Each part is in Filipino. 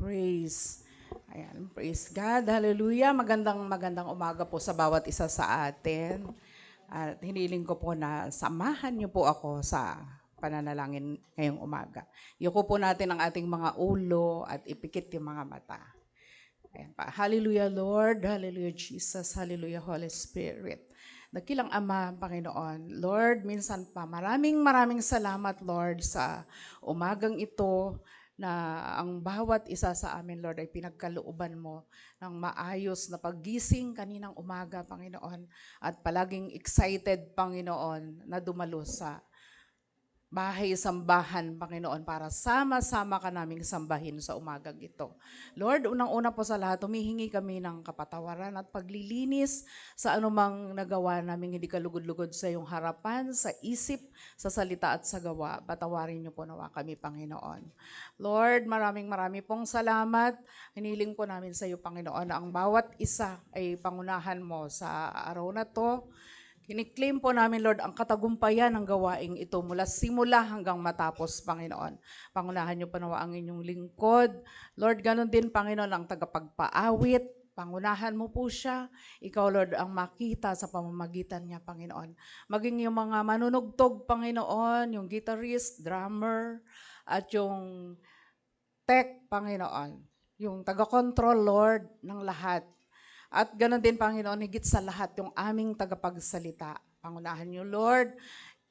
praise. Ayan, praise God. Hallelujah. Magandang umaga po sa bawat isa sa atin. At hiniling ko po na samahan niyo po ako sa pananalangin ngayong umaga. Yuko po natin ang ating mga ulo at ipikit yung mga mata. Ayan pa. Hallelujah, Lord. Hallelujah, Jesus. Hallelujah, Holy Spirit. Dakilang Ama, Panginoon. Lord, minsan pa, maraming salamat, Lord, sa umagang ito na ang bawat isa sa amin, Lord, ay pinagkalooban mo ng maayos na paggising kaninang umaga, Panginoon. At palaging excited, Panginoon, na dumalo sa bahay-sambahan, Panginoon, para sama-sama ka naming sambahin sa umagang ito. Lord, unang-una po sa lahat, humihingi kami ng kapatawaran at paglilinis sa anumang nagawa naming hindi kalugod-lugod sa iyong harapan, sa isip, sa salita at sa gawa. Patawarin niyo po nawa kami, Panginoon. Lord, maraming pong salamat. Hiniling po namin sa iyo, Panginoon, na ang bawat isa ay pangunahan mo sa araw na to. Kiniklaim po namin, Lord, ang katagumpayan ng gawaing ito mula simula hanggang matapos, Panginoon. Pangunahan niyo pa nawa ang inyong lingkod. Lord, ganun din, Panginoon, ang tagapagpaawit. Pangunahan mo po siya. Ikaw, Lord, ang makita sa pamamagitan niya, Panginoon. Maging yung mga manunugtog, Panginoon, yung guitarist, drummer, at yung tech, Panginoon. Yung taga-control, Lord, ng lahat. At ganoon din, Panginoon, higit sa lahat, yung aming tagapagsalita. Pangunahan niyo, Lord,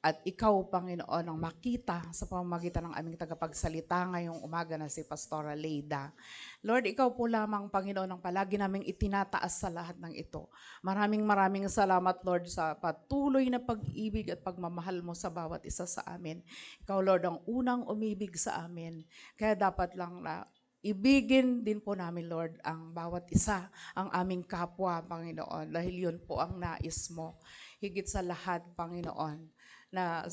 at ikaw, Panginoon, ang makita sa pamamagitan ng aming tagapagsalita ngayong umaga na si Pastora Leida. Lord, ikaw po lamang, Panginoon, ang palagi naming itinataas sa lahat ng ito. Maraming salamat, Lord, sa patuloy na pag-ibig at pagmamahal mo sa bawat isa sa amin. Ikaw, Lord, ang unang umibig sa amin. Kaya dapat lang na ibigin din po namin, Lord, ang bawat isa, ang aming kapwa, Panginoon, dahil yun po ang nais mo. Higit sa lahat, Panginoon, na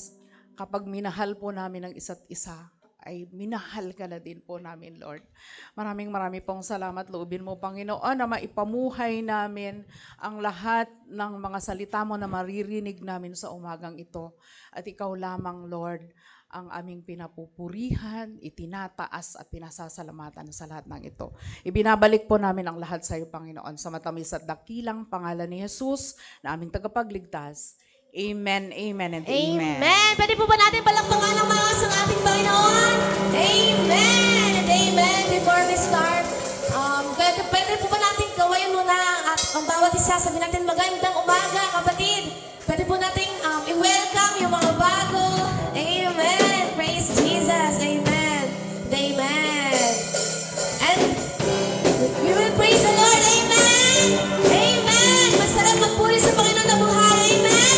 kapag minahal po namin ang isa't isa, ay minahal ka na din po namin, Lord. Maraming pong salamat, loobin mo, Panginoon, na maipamuhay namin ang lahat ng mga salita mo na maririnig namin sa umagang ito. At ikaw lamang, Lord, ang aming pinapupurihan, itinataas at pinasasalamatan sa lahat ng ito. Ibinabalik po namin ang lahat sa iyo, Panginoon, sa matamis at dakilang pangalan ni Jesus na aming tagapagligtas. Amen, amen, and amen. Amen! Pwede po ba natin palakpakan ng maas ang ating Panginoon? Amen! And amen! Before we start, pwede po ba natin gawain muna ang bawat isa? Sabi natin magandang umaga, kapatid. Pwede po natin i-welcome yung mga bago. Amen! Praise Jesus! Amen! Amen! And we will praise the Lord! Amen! Amen! Masarap magpuri sa Panginoon na buhay! Amen!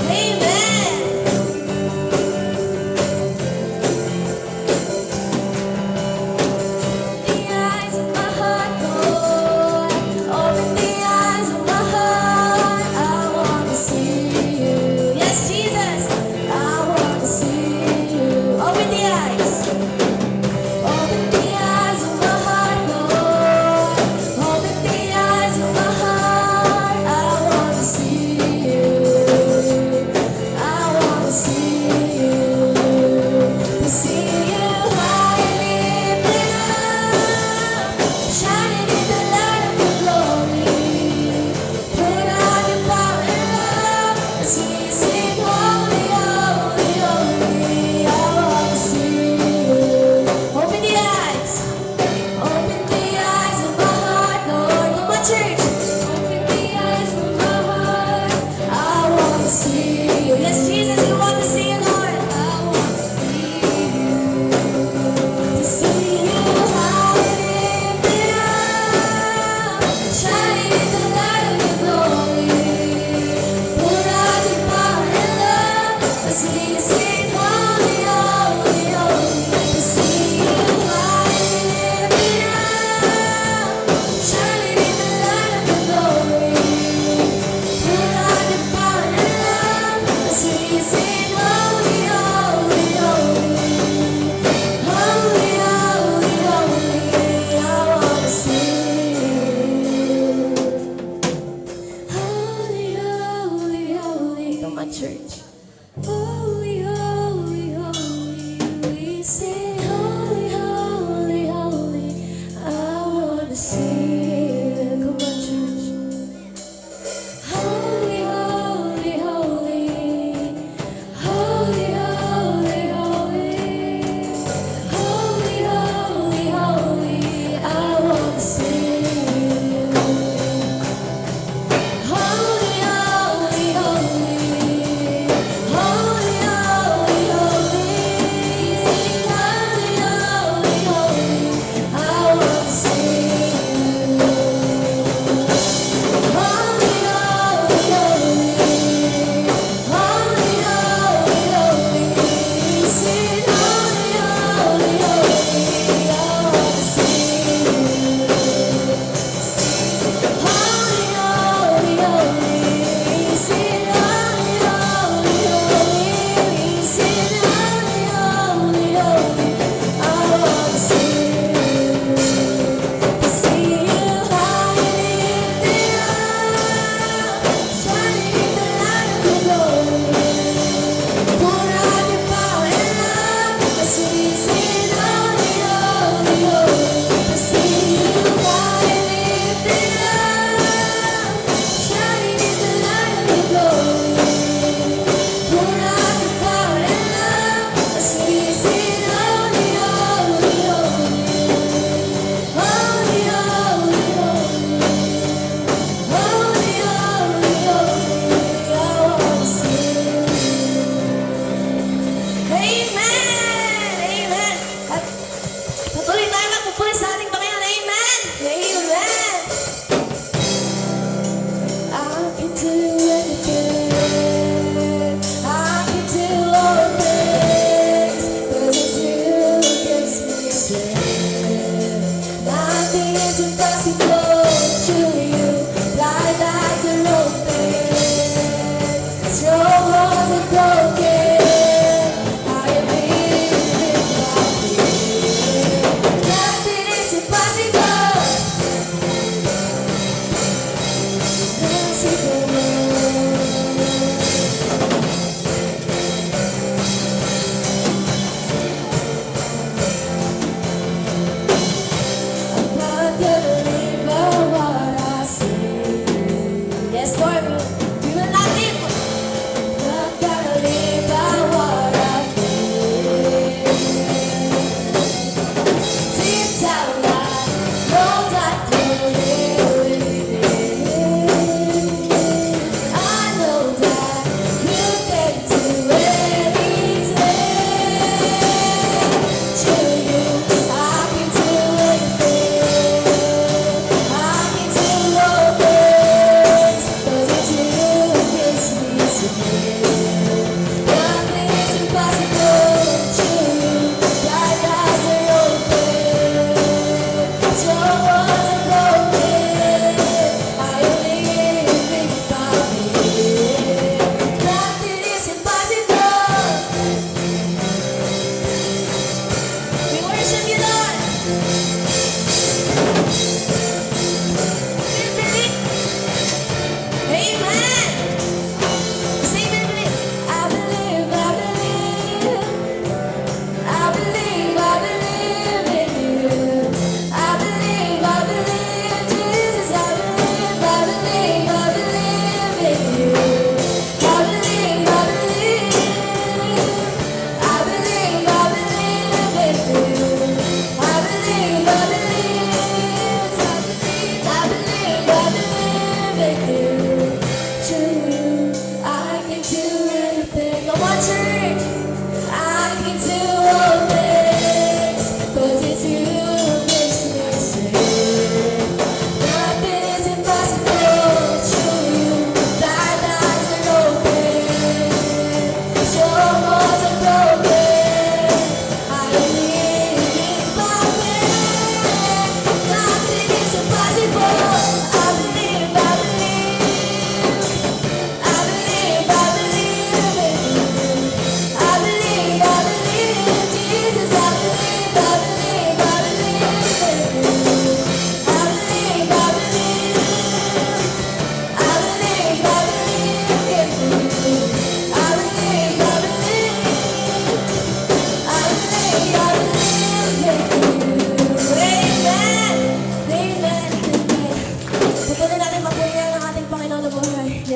Amen! The eyes of my heart, Lord, open the eyes of my heart. I want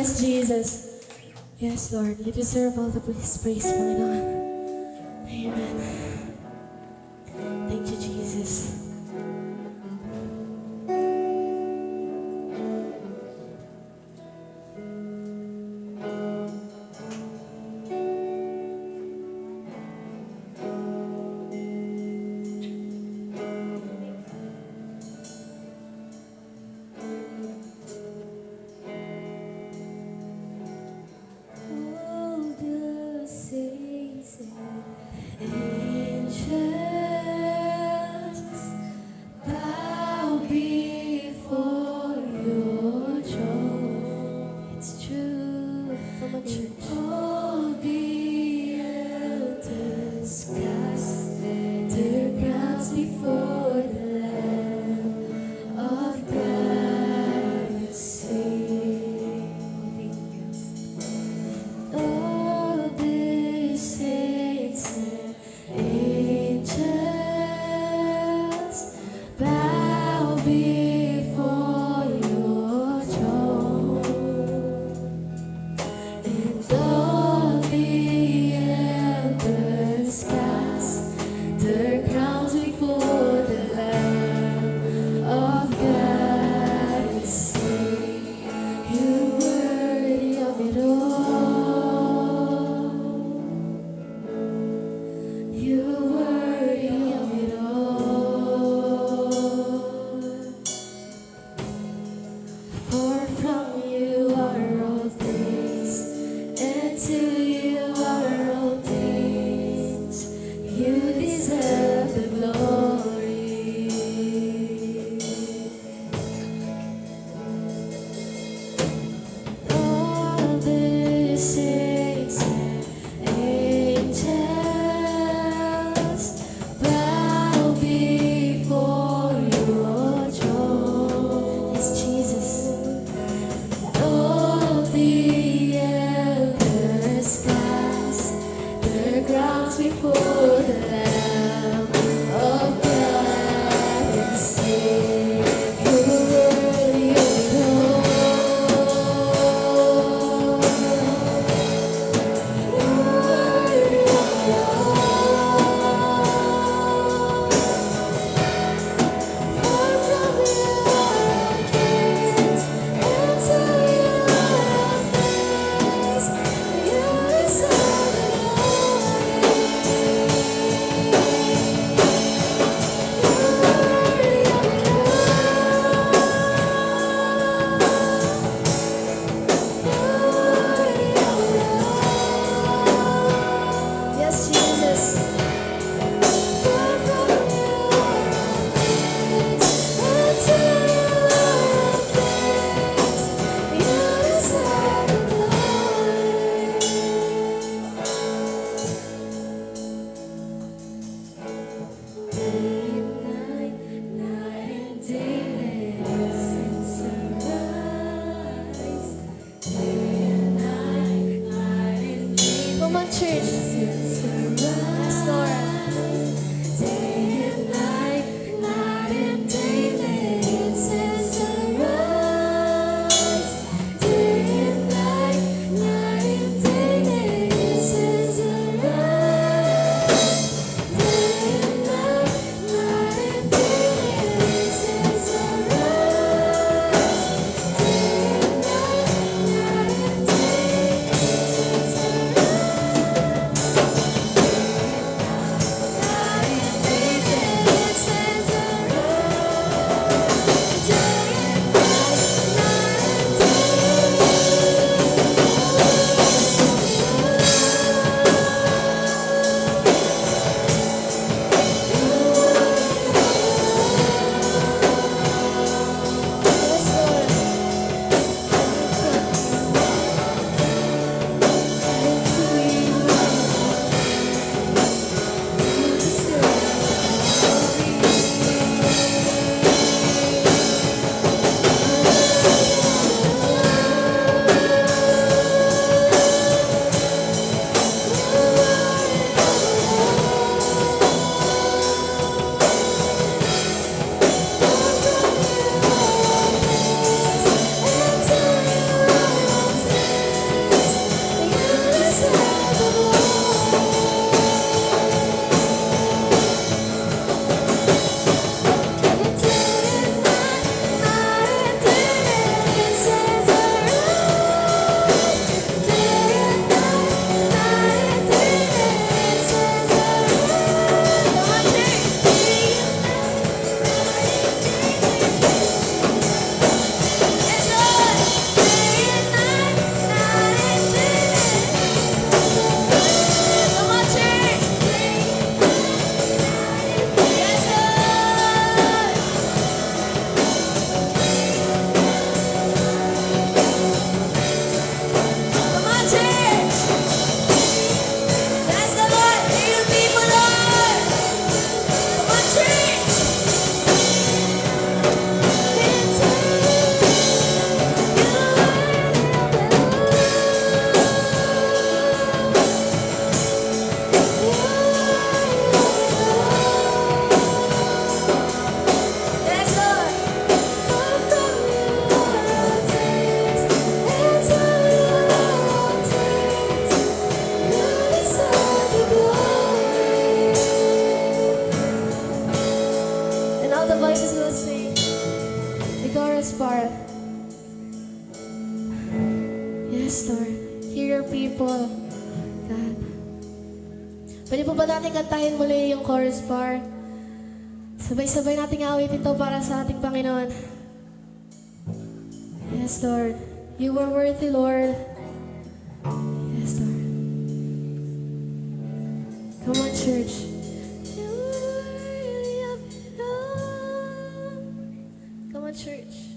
Yes, Jesus. Yes, Lord. You deserve all the praise, Panginoon. Amen. Thank you, Jesus. All the saints and angels bow before your throne. It's true. All the elders cast their crowns before the Lamb of God and sing. All the saints and angels bow before your throne, and all the elders cast their crowns before the Lamb of God and sing, "You're worthy of it all. You're worthy of it all. For from you are all things, and to you are all things. You deserve the glory. All the saints and angels bow before your throne. Yes, Jesus. All the elders cast their crowns before the Lamb of God and sing, "You're worthy of it all. Yes, Lord. Hear your people. God. Pwede po ba natin kantahin muli yung chorus part? Sabay-sabay nating awit ito para sa ating Panginoon. Yes, Lord. You are worthy, Lord. Yes, Lord. Come on, church. You are worthy of it all. Come on, church.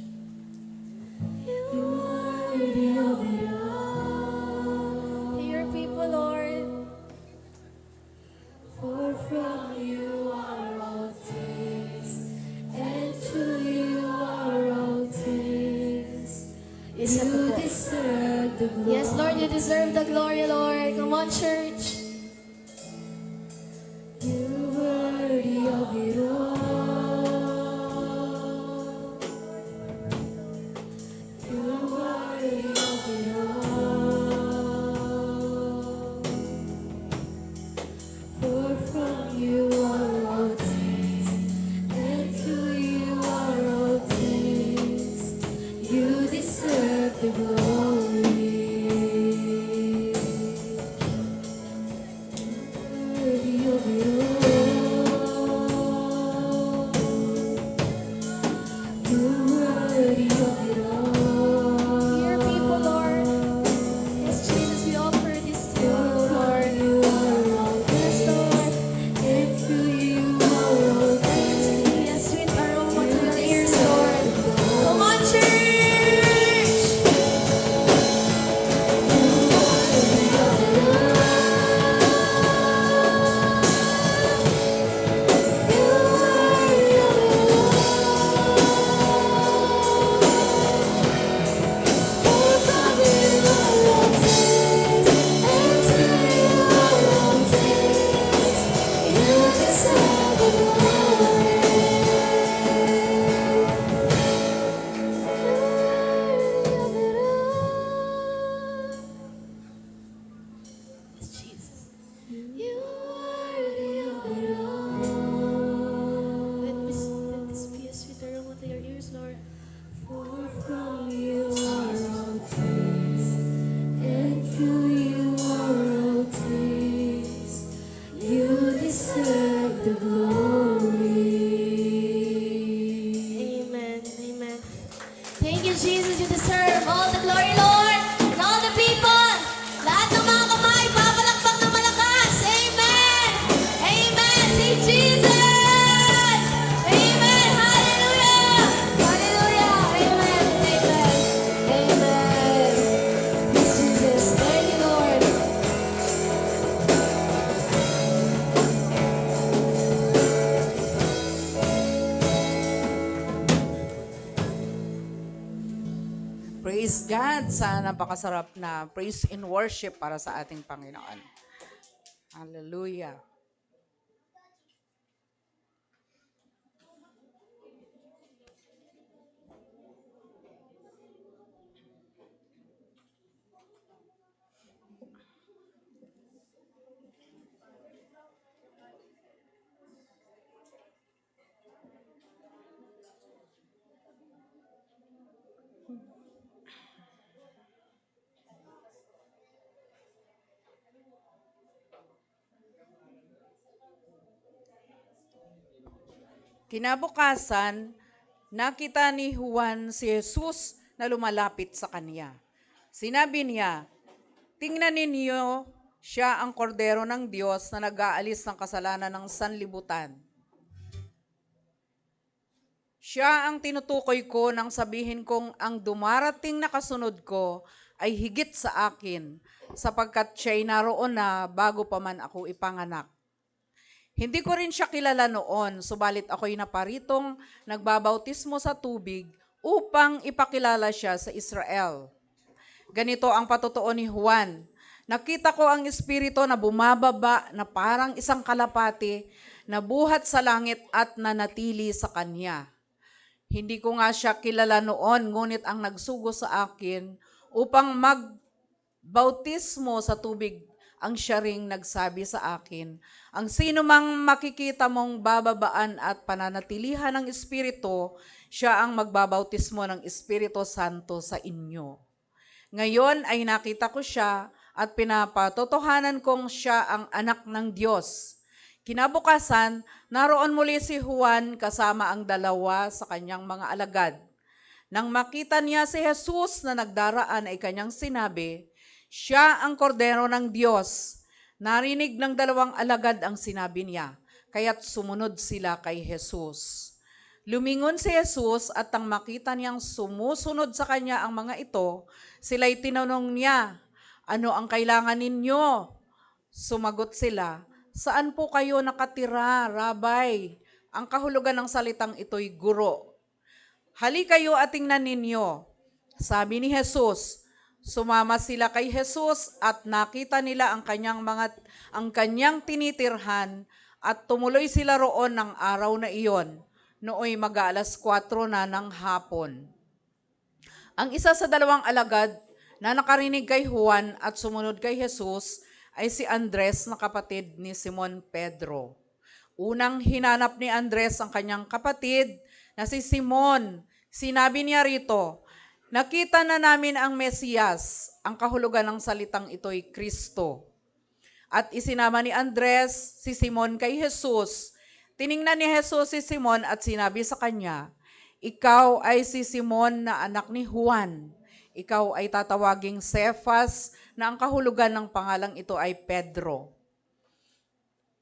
You are worthy of it all. Hear your people, Lord. For from you are all things, and to you are all things. You deserve the glory. Yes, Lord, you deserve the glory, Lord. Come on, church. You worthy of it all. You worthy of it all. For from you are all things, and to you are all things. You deserve the glory. Worthy of it all. You worthy of it all. Dear people, Lord. Yes, Jesus, we offer this to you, Lord. You are all things. Yes, Lord. And to you are all things. Yes, sweet aroma to your ears, Lord. Come on, church! Jesus. You are worthy of it all. Let this be a sweet aroma to your ears, Lord. For from you are all things, and to you are all things. You deserve the glory. Amen. Amen. Thank you, Jesus. You deserve all the glory, Lord, and all the people. Lahat ng mga kamay, papalakpak ng malakas. Amen. Amen. Say Jesus. Amen. Hallelujah. Hallelujah. Amen. Amen. Amen. Yes, Jesus. Thank you, Lord. Praise God sa napakasarap na praise and worship para sa ating Panginoon. Hallelujah. Kinabukasan, nakita ni Juan si Jesus na lumalapit sa kanya. Sinabi niya, "Tingnan ninyo, siya ang kordero ng Diyos na nag-aalis ng kasalanan ng sanlibutan." Siya ang tinutukoy ko nang sabihin kong ang dumarating na kasunod ko ay higit sa akin, sapagkat siya'y naroon na bago pa man ako ipanganak. Hindi ko rin siya kilala noon, subalit ako'y naparitong nagbabautismo sa tubig upang ipakilala siya sa Israel. Ganito ang patotoo ni Juan. Nakita ko ang Espiritu na bumababa na parang isang kalapati na buhat sa langit at nanatili sa kanya. Hindi ko nga siya kilala noon, ngunit ang nagsugo sa akin upang magbautismo sa tubig ang siya ring nagsabi sa akin, ang sino mang makikita mong bababaan at pananatilihan ng Espiritu, siya ang magbabautismo ng Espiritu Santo sa inyo. Ngayon ay nakita ko siya at pinapatotohanan kong siya ang anak ng Diyos. Kinabukasan, naroon muli si Juan kasama ang dalawa sa kanyang mga alagad. Nang makita niya si Jesus na nagdaraan ay kanyang sinabi, "Siya ang kordero ng Diyos." Narinig ng dalawang alagad ang sinabi niya, kaya't sumunod sila kay Jesus. Lumingon si Jesus at nang makita niyang sumusunod sa kanya ang mga ito, sila'y tinanong niya, "Ano ang kailangan ninyo?" Sumagot sila, "Saan po kayo nakatira, Rabay?" Ang kahulugan ng salitang ito'y guro. "Halikayo at tingnan ninyo." Sabi ni Jesus. Sumama sila kay Jesus at nakita nila ang kanyang tinitirhan at tumuloy sila roon ng araw na iyon. Nooy mag-aalas 4 na ng hapon. Ang isa sa dalawang alagad na nakarinig kay Juan at sumunod kay Jesus ay si Andres na kapatid ni Simon Pedro. Unang hinanap ni Andres ang kanyang kapatid na si Simon. Sinabi niya rito, "Nakita na namin ang Mesiyas." Ang kahulugan ng salitang ito'y Kristo. At isinama ni Andres si Simon kay Jesus. Tiningnan ni Jesus si Simon at sinabi sa kanya, "Ikaw ay si Simon na anak ni Juan. Ikaw ay tatawaging Cephas na ang kahulugan ng pangalang ito ay Pedro."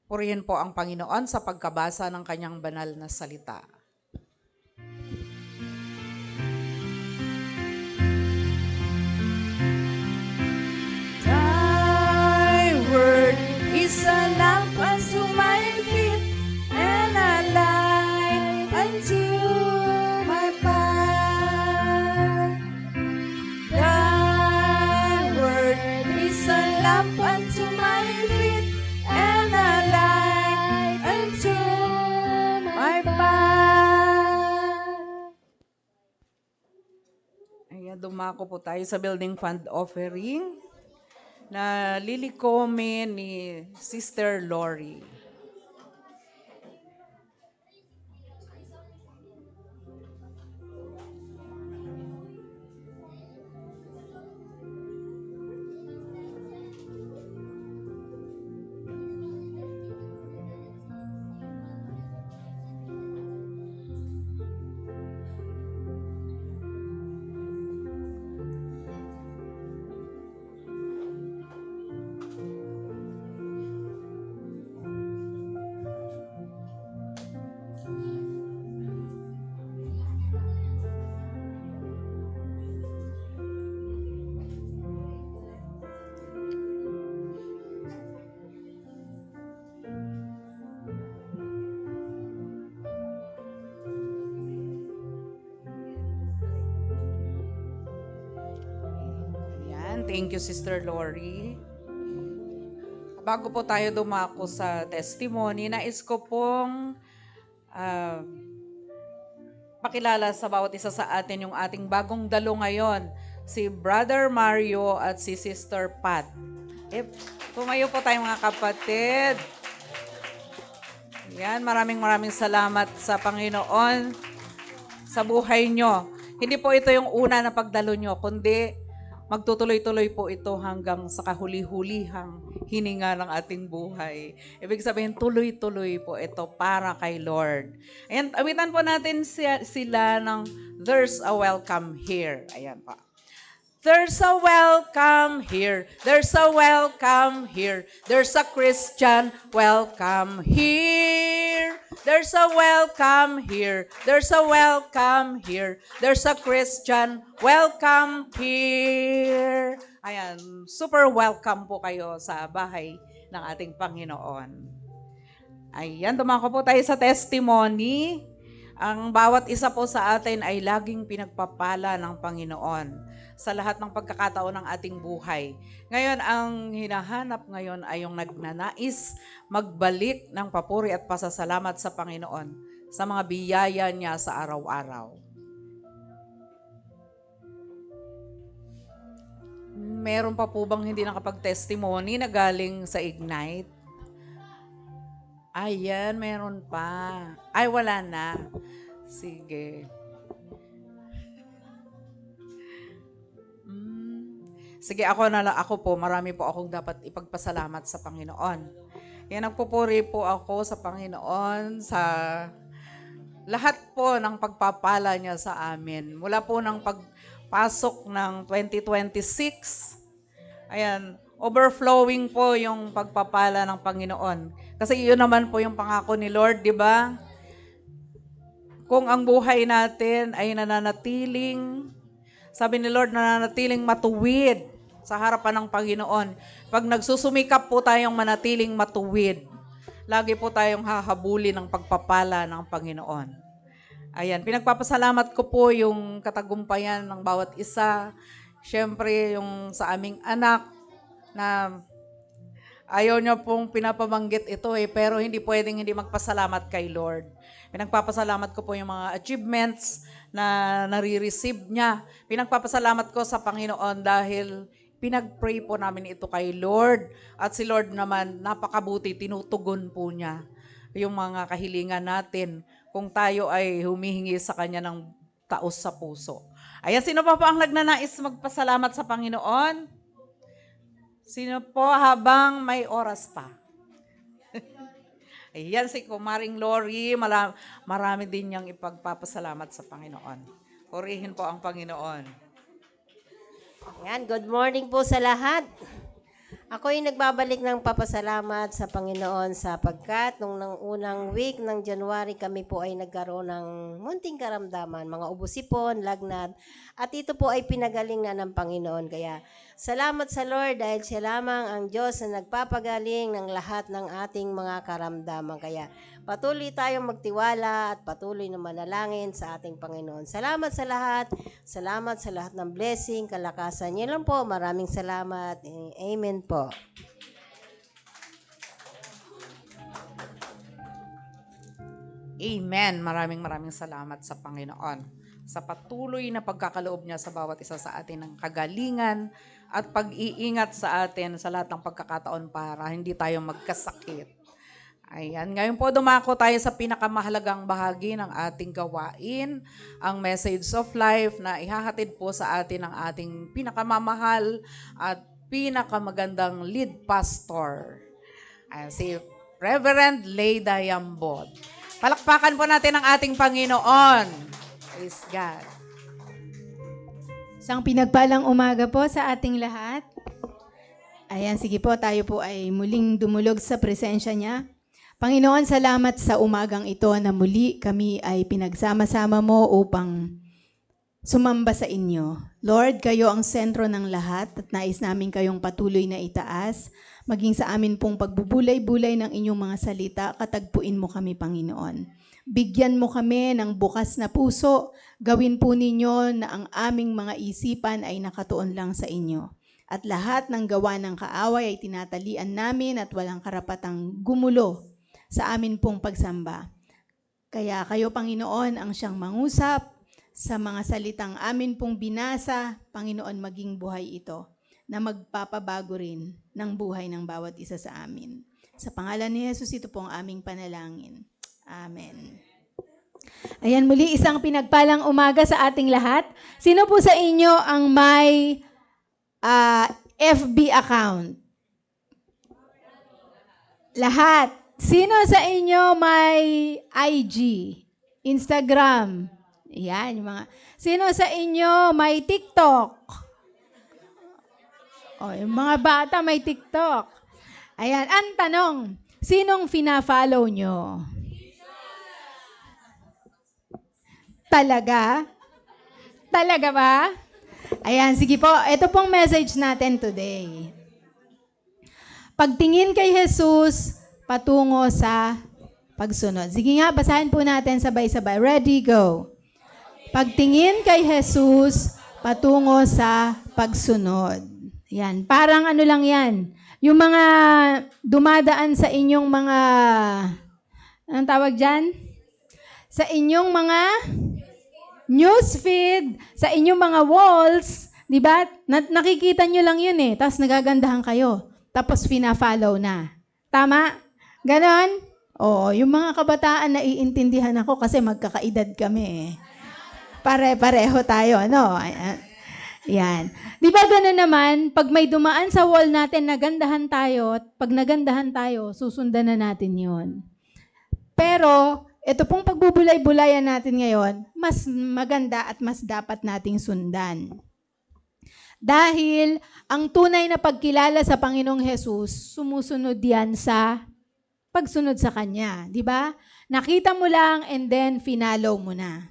Purihin po ang Panginoon sa pagkabasa ng kanyang banal na salita. Thy word is a lamp unto my feet and a light unto my path. Thy word is a lamp unto my feet and a light unto my path. Ayan, dumako po tayo sa building fund offering na lilikomin ni Sister Lori. Ayan, thank you Sister Lori. Bago po tayo dumako sa testimony, nais ko pong pakilala sa bawat isa sa atin yung ating bagong dalo ngayon, si Brother Mario at si Sister Pat. Tumayo po tayo mga kapatid. Yan, maraming salamat sa Panginoon sa buhay nyo. Hindi po ito yung una na pagdalo nyo, kundi magtutuloy-tuloy po ito hanggang sa kahuli-hulihang hininga ng ating buhay. Ibig sabihin, tuloy-tuloy po ito para kay Lord. Ayan, awitan po natin sila ng "There's a Welcome Here." Ayan pa. There's a welcome here. There's a welcome here. There's a Christian welcome here. There's a welcome here. There's a welcome here. There's a Christian welcome here. Ayan, super welcome po kayo sa bahay ng ating Panginoon. Ayan, dumako po tayo sa testimony. Ang bawat isa po sa atin ay laging pinagpapala ng Panginoon sa lahat ng pagkakataon ng ating buhay. Ngayon, ang hinahanap ngayon ay yung nagnanais magbalik ng papuri at pasasalamat sa Panginoon sa mga biyaya niya sa araw-araw. Meron pa po bang hindi nakapag-testimony na galing sa Ignite? Ayan, meron pa. Ay, wala na. Sige. Sige, ako po, marami po akong dapat ipagpasalamat sa Panginoon. Yan, nagpupuri po ako sa Panginoon sa lahat po ng pagpapala niya sa amin. Mula po ng pagpasok ng 2026, ayan, overflowing po yung pagpapala ng Panginoon. Kasi yun naman po yung pangako ni Lord, di ba? Kung ang buhay natin ay nananatiling, sabi ni Lord, nananatiling matuwid sa harapan ng Panginoon. Pag nagsusumikap po tayong manatiling matuwid, lagi po tayong hahabulin ng pagpapala ng Panginoon. Ayan, pinagpapasalamat ko po yung katagumpayan ng bawat isa. Siyempre, yung sa aming anak na ayaw niya pong pinapabanggit ito pero hindi pwedeng hindi magpasalamat kay Lord. Pinagpapasalamat ko po yung mga achievements na nare-receive niya. Pinagpapasalamat ko sa Panginoon dahil pinag-pray po namin ito kay Lord. At si Lord naman, napakabuti, tinutugon po niya yung mga kahilingan natin kung tayo ay humihingi sa Kanya ng taos sa puso. Ayan, sino pa po ang nagnanais magpasalamat sa Panginoon? Sino po habang may oras pa? Ayan, si Kumaring Lori, marami din niyang ipagpapasalamat sa Panginoon. Purihin po ang Panginoon. Ayan, good morning po sa lahat. Ako ay nagbabalik ng papasalamat sa Panginoon sapagkat nung unang week ng January kami po ay nagkaroon ng munting karamdaman, mga ubusipon, lagnat, at ito po ay pinagaling na ng Panginoon. Kaya salamat sa Lord dahil siya lamang ang Diyos na nagpapagaling ng lahat ng ating mga karamdaman. Kaya patuloy tayong magtiwala at patuloy na manalangin sa ating Panginoon. Salamat sa lahat. Salamat sa lahat ng blessing, kalakasan. Yan lang po. Maraming salamat. Amen po. Amen. Maraming salamat sa Panginoon sa patuloy na pagkakaloob niya sa bawat isa sa atin ng kagalingan at pag-iingat sa atin sa lahat ng pagkakataon para hindi tayo magkasakit. Ayan, ngayon po dumako tayo sa pinakamahalagang bahagi ng ating gawain, ang Message of Life na ihahatid po sa atin ng ating pinakamamahal at pinakamagandang lead pastor, si Reverend Leyda Yambod. Palakpakan po natin ang ating Panginoon. Praise God. Isang pinagpalang umaga po sa ating lahat. Ayan, sige po, tayo po ay muling dumulog sa presensya niya. Panginoon, salamat sa umagang ito na muli kami ay pinagsama-sama mo upang sumamba sa inyo. Lord, kayo ang sentro ng lahat at nais namin kayong patuloy na itaas. Maging sa amin pong pagbubulay-bulay ng inyong mga salita, katagpuin mo kami, Panginoon. Bigyan mo kami ng bukas na puso. Gawin po ninyo na ang aming mga isipan ay nakatuon lang sa inyo. At lahat ng gawa ng kaaway ay tinatalian namin at walang karapatang gumulo sa amin pong pagsamba. Kaya kayo, Panginoon, ang siyang mangusap sa mga salitang amin pong binasa, Panginoon, maging buhay ito na magpapabago rin ng buhay ng bawat isa sa amin. Sa pangalan ni Jesus, ito po ang aming panalangin. Amen. Ayan, muli isang pinagpalang umaga sa ating lahat. Sino po sa inyo ang may FB account? Lahat. Sino sa inyo may IG? Instagram? Yan, yung mga. Sino sa inyo may TikTok? O, yung mga bata may TikTok. Ayan, ang tanong, sinong fina-follow nyo? Talaga? Talaga ba? Ayan, sige po. Ito pong message natin today. Pagtingin kay Jesus, patungo sa pagsunod. Sige nga, basahin po natin sabay-sabay. Ready, go. Pagtingin kay Jesus, patungo sa pagsunod. Yan, parang ano lang yan. Yung mga dumadaan sa inyong mga, anong tawag dyan? Sa inyong mga newsfeed, sa inyong mga walls, di ba? Nakikita nyo lang yun tapos nagagandahan kayo. Tapos fina-follow na. Tama? Ganon? Oo, yung mga kabataan naiintindihan ako kasi magkakaedad kami Pare-pareho tayo, ano? Yan. Di ba gano'n naman, pag may dumaan sa wall natin, nagandahan tayo, at pag nagandahan tayo, susundan na natin yon. Pero, ito pong pagbubulay-bulayan natin ngayon, mas maganda at mas dapat nating sundan. Dahil, ang tunay na pagkilala sa Panginoong Hesus, sumusunod yan sa pagsunod sa Kanya. Di ba? Nakita mo lang and then finalo mo na.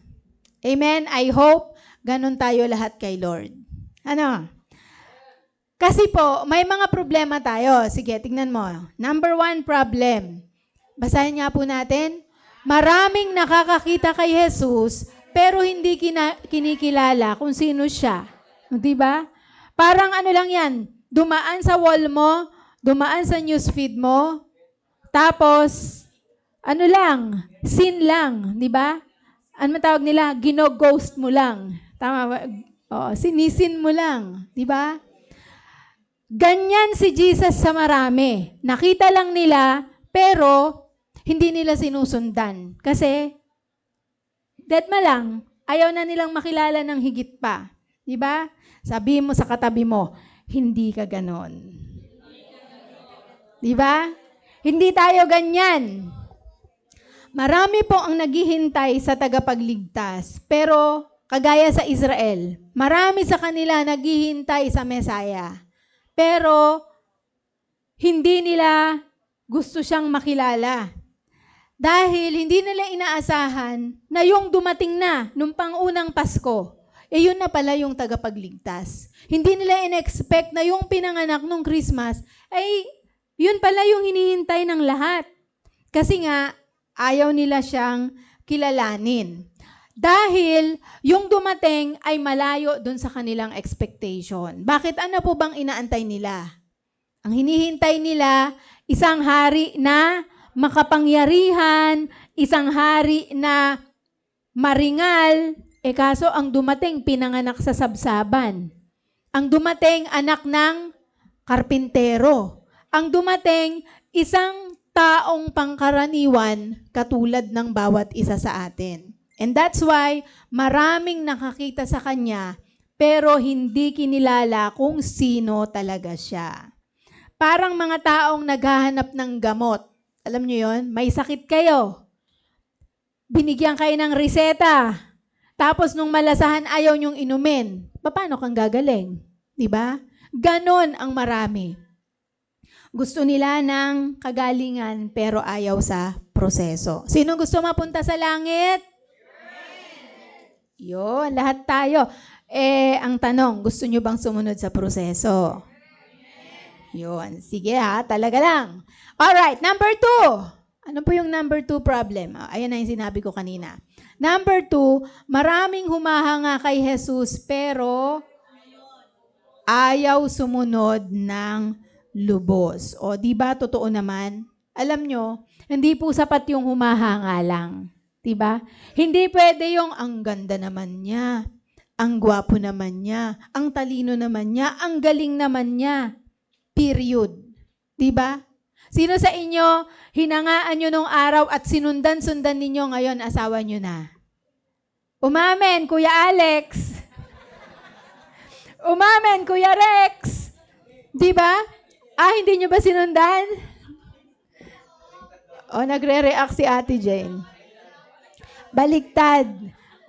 Amen? I hope ganun tayo lahat kay Lord. Ano? Kasi po, may mga problema tayo. Sige, tingnan mo. Number 1 problem. Basahin nga po natin. Maraming nakakakita kay Jesus, pero hindi kinikilala kung sino siya. Di ba? Parang ano lang yan, dumaan sa wall mo, dumaan sa newsfeed mo, tapos, ano lang, sin lang, di ba? Ano tawag nila? Gino-ghost mo lang. Tama ba? Oo, sinisin mo lang, di ba? Ganyan si Jesus sa marami. Nakita lang nila, pero hindi nila sinusundan. Kasi, dead ma lang, ayaw na nilang makilala ng higit pa. Di ba? Sabi mo sa katabi mo, hindi ka ganon. Di ba? Hindi tayo ganyan. Marami po ang naghihintay sa tagapagligtas, pero kagaya sa Israel, marami sa kanila naghihintay sa Mesaya. Pero hindi nila gusto siyang makilala. Dahil hindi nila inaasahan na yung dumating na nung pangunang Pasko, yun na pala yung tagapagligtas. Hindi nila in-expect na yung pinanganak nung Christmas ay yun pala yung hinihintay ng lahat. Kasi nga, ayaw nila siyang kilalanin. Dahil yung dumating ay malayo dun sa kanilang expectation. Bakit? Ano po bang inaantay nila? Ang hinihintay nila, isang hari na makapangyarihan, isang hari na maringal, kaso ang dumating pinanganak sa sabsaban. Ang dumating anak ng karpintero. Ang dumating isang taong pangkaraniwan katulad ng bawat isa sa atin. And that's why maraming nakakita sa kanya pero hindi kinilala kung sino talaga siya. Parang mga taong naghahanap ng gamot. Alam niyo yon? May sakit kayo. Binigyan kayo ng reseta. Tapos nung malasahan ayaw niyong inumin. Paano kang gagaling? Diba? Ganon ang marami. Gusto nila ng kagalingan pero ayaw sa proseso. Sino gusto mapunta sa langit? Yun, lahat tayo. Ang tanong, gusto nyo bang sumunod sa proseso? Yun, sige ha, talaga lang. Alright, number 2. Ano po yung number 2 problem? Ayan na yung sinabi ko kanina. Number 2, maraming humahanga kay Jesus pero ayaw sumunod ng lubos. O, di ba totoo naman? Alam nyo, hindi po sapat yung humahanga lang. Di ba? Hindi pwede yung ang ganda naman niya, ang gwapo naman niya, ang talino naman niya, ang galing naman niya. Period. Di ba? Sino sa inyo, hinangaan nyo nung araw at sinundan-sundan ninyo ngayon, asawa nyo na? Umamen, Kuya Alex. Umamen, Kuya Rex. Di ba? Hindi nyo ba sinundan? O, nagre-react si Ate Jane. Baliktad.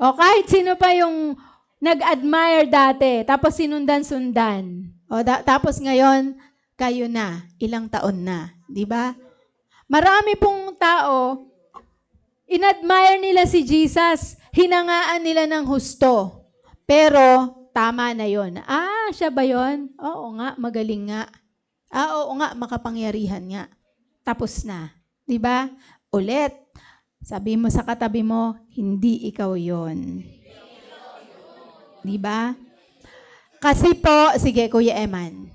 O, kahit sino pa yung nag-admire dati, tapos sinundan-sundan. O, tapos ngayon, kayo na. Ilang taon na. Di ba? Marami pong tao, inadmire nila si Jesus, hinangaan nila ng husto. Pero, tama na yon. Siya ba yon? Oo nga, magaling nga. Oo nga, makapangyarihan nga. Tapos na. Diba? Ulit. Sabi mo sa katabi mo, hindi ikaw yon. Diba? Kasi po, sige Kuya Eman,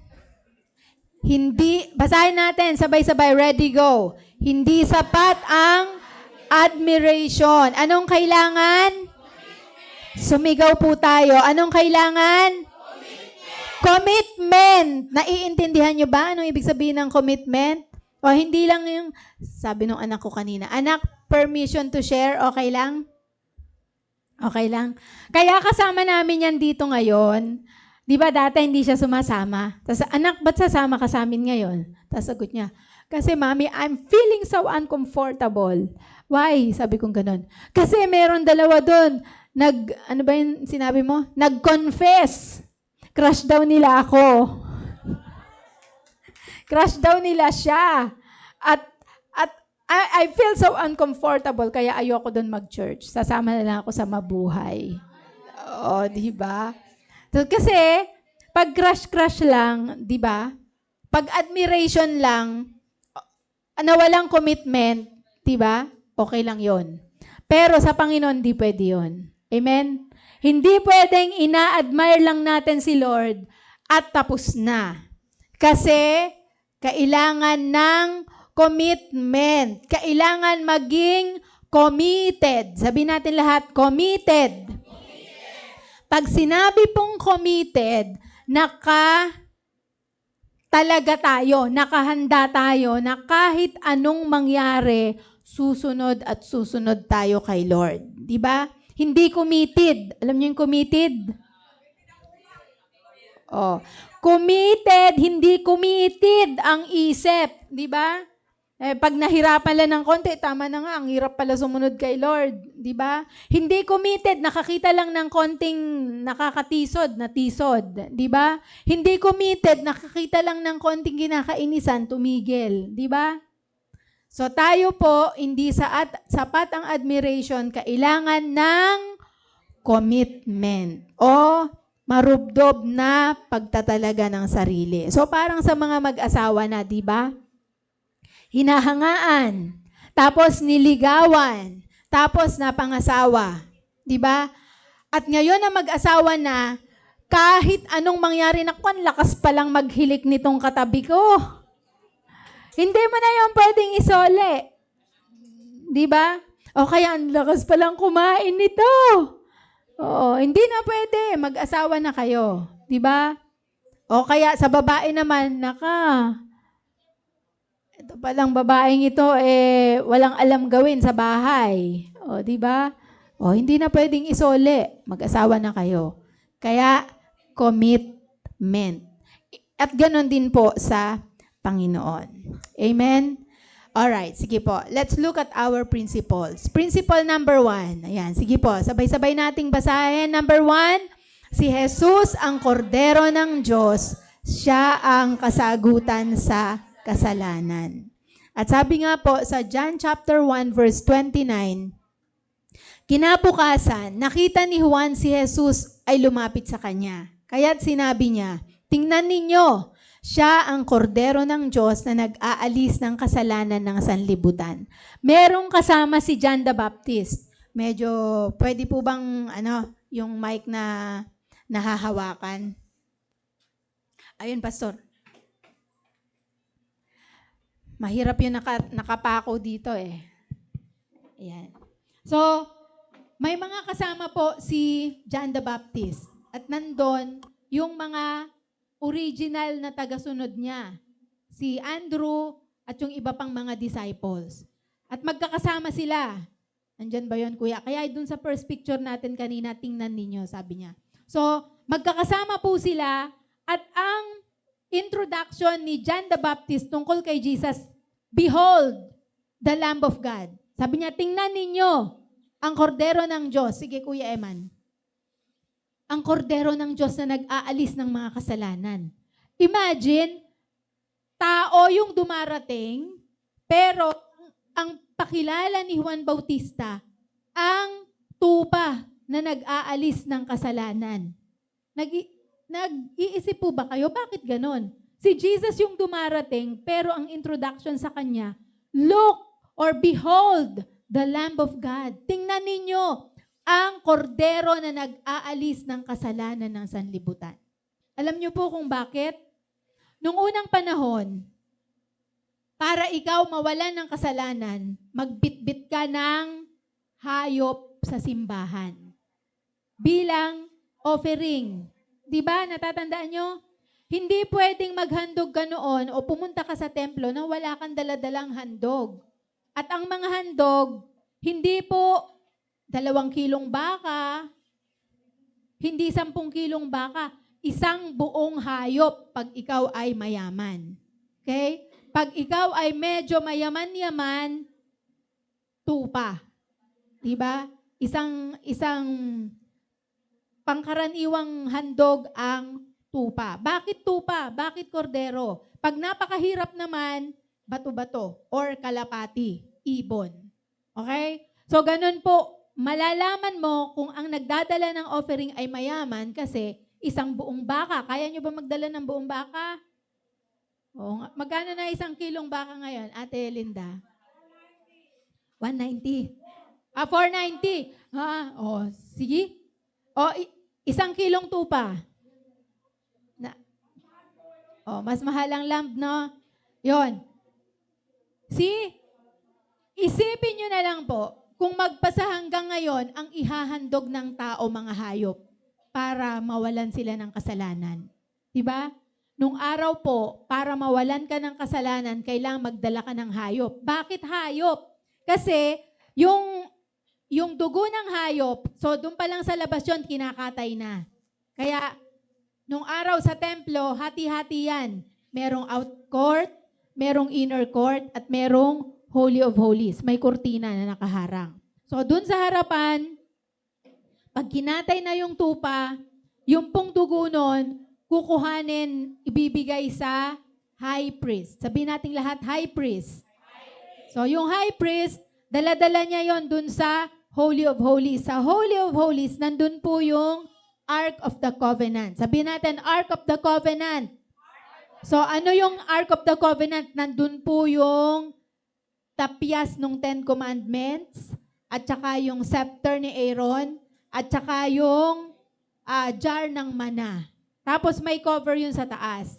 hindi, basahin natin, sabay-sabay, ready, go. Hindi sapat ang admiration. Anong kailangan? Sumigaw po tayo. Anong kailangan? Commitment. Naiintindihan nyo ba anong ibig sabihin ng commitment? O hindi lang yung, sabi nung anak ko kanina, anak, permission to share, okay lang? Okay lang. Kaya kasama namin yan dito ngayon Di ba dati hindi siya sumasama? Tapos, anak, ba't sasama ka sa amin ngayon? Tapos sagot niya, kasi mami, I'm feeling so uncomfortable. Why? Sabi kong ganun. Kasi meron dalawa doon. Ano ba yung sinabi mo? Nag-confess. Crush daw nila ako. Crush daw nila siya. At I feel so uncomfortable kaya ayoko doon mag-church. Sasama na lang ako sa mabuhay. Oo, di ba? So, kasi, pag crush lang, di ba? Pag admiration lang, na walang commitment, di ba? Okay lang yon. Pero sa Panginoon, di pwede yon. Amen? Hindi pwedeng ina-admire lang natin si Lord at tapos na. Kasi, kailangan ng commitment. Kailangan maging committed. Sabihin natin lahat, committed. Pag sinabi pong committed, talaga tayo, nakahanda tayo na kahit anong mangyari, susunod at susunod tayo kay Lord. Di ba? Hindi committed. Alam niyo yung committed? Oh. Committed, hindi committed ang isip. Di ba? Pag nahirapan lang ng konti, tama na nga, ang hirap pala sumunod kay Lord. Di ba? Hindi committed, nakakita lang ng konting nakakatisod na tisod. Di ba? Hindi committed, nakakita lang ng konting kinakainisan, tumigil. Di ba? So tayo po, hindi sapat ang admiration, kailangan ng commitment o marubdob na pagtatalaga ng sarili. So parang sa mga mag-asawa na, di ba? Hinahangaan, tapos niligawan, tapos napangasawa. Di ba? At ngayon na mag-asawa na, kahit anong mangyari na, lakas palang maghilik nitong katabi ko. Hindi mo na yung pwedeng isole. Di ba? O kaya, ang lakas palang kumain nito. Oo, hindi na pwede. Mag-asawa na kayo. Di ba? O kaya, sa babae naman, ito palang babaeng ito, walang alam gawin sa bahay. O, di ba? O, hindi na pwedeng isole. Mag-asawa na kayo. Kaya, commitment. At ganon din po sa Panginoon. Amen? Alright, sige po. Let's look at our principles. Principle number 1. Ayan, sige po. Sabay-sabay nating basahin. Number 1, si Jesus ang kordero ng Diyos. Siya ang kasagutan sa kasalanan. At sabi nga po sa John chapter 1 verse 29, kinabukasan, nakita ni Juan si Jesus ay lumapit sa kanya. Kaya't sinabi niya, tingnan ninyo, siya ang kordero ng Diyos na nag-aalis ng kasalanan ng sanlibutan. Merong kasama si John the Baptist. Medyo, pwede po bang, yung mic na nahahawakan? Ayun, Pastor. Mahirap yung nakapako dito eh. Ayan. So, may mga kasama po si John the Baptist. At nandun, yung mga original na tagasunod niya. Si Andrew at yung iba pang mga disciples. At magkakasama sila. Nandyan ba yun, kuya? Kaya dun sa first picture natin kanina, tingnan ninyo, sabi niya. So, magkakasama po sila at ang introduction ni John the Baptist tungkol kay Jesus, behold, the Lamb of God. Sabi niya, tingnan ninyo ang kordero ng Diyos. Sige, Kuya Eman. Ang kordero ng Diyos na nag-aalis ng mga kasalanan. Imagine, tao yung dumarating, pero ang pakilala ni Juan Bautista, ang tupa na nag-aalis ng kasalanan. Nag-iisip po ba kayo? Bakit ganon? Si Jesus yung dumarating, pero ang introduction sa kanya, look or behold the Lamb of God. Tingnan ninyo ang kordero na nag-aalis ng kasalanan ng sanlibutan. Alam niyo po kung bakit? Nung unang panahon, para ikaw mawalan ng kasalanan, magbitbit ka ng hayop sa simbahan. Bilang offering. Di ba? Natatandaan nyo? Hindi pwedeng maghandog ka noon o pumunta ka sa templo na wala kang daladalang handog. At ang mga handog, hindi po 2 kilong baka, hindi 10 kilong baka. isang buong hayop pag ikaw ay mayaman. Okay? Pag ikaw ay medyo mayaman-yaman, tupa. Diba? Isang pangkaraniwang handog ang tupa. Bakit tupa? Bakit kordero? Pag napakahirap naman, bato-bato or kalapati, ibon. Okay? So, ganun po, malalaman mo kung ang nagdadala ng offering ay mayaman kasi isang buong baka. Kaya nyo ba magdala ng buong baka? Oo nga. Magkano na isang kilong baka ngayon, Ate Linda? 190. 490. Sige. Isang kilong tupa. Mas mahal ang lamb, no? Yon. Isipin nyo na lang po, kung magpasa hanggang ngayon, ang ihahandog ng tao mga hayop para mawalan sila ng kasalanan. Diba? Nung araw po, para mawalan ka ng kasalanan, kailangan magdala ka ng hayop. Bakit hayop? Kasi yung dugo ng hayop, so doon pa lang sa labas yun, kinakatay na. Kaya, nung araw sa templo, hati-hati yan. Merong out court, merong inner court, at merong Holy of Holies. May kurtina na nakaharang. So, doon sa harapan, pag kinatay na yung tupa, yung pong dugo nun, kukuhanin, ibibigay sa high priest. Sabihin natin lahat, high priest. So, yung high priest, dala-dala niya yon dun sa Holy of Holies. Sa Holy of Holies, nandun po yung Ark of the Covenant. Sabihin natin, Ark of the Covenant. So, ano yung Ark of the Covenant? Nandun po yung tapyas ng 10 Commandments, at saka yung scepter ni Aaron, at saka yung jar ng mana. Tapos may cover yun sa taas.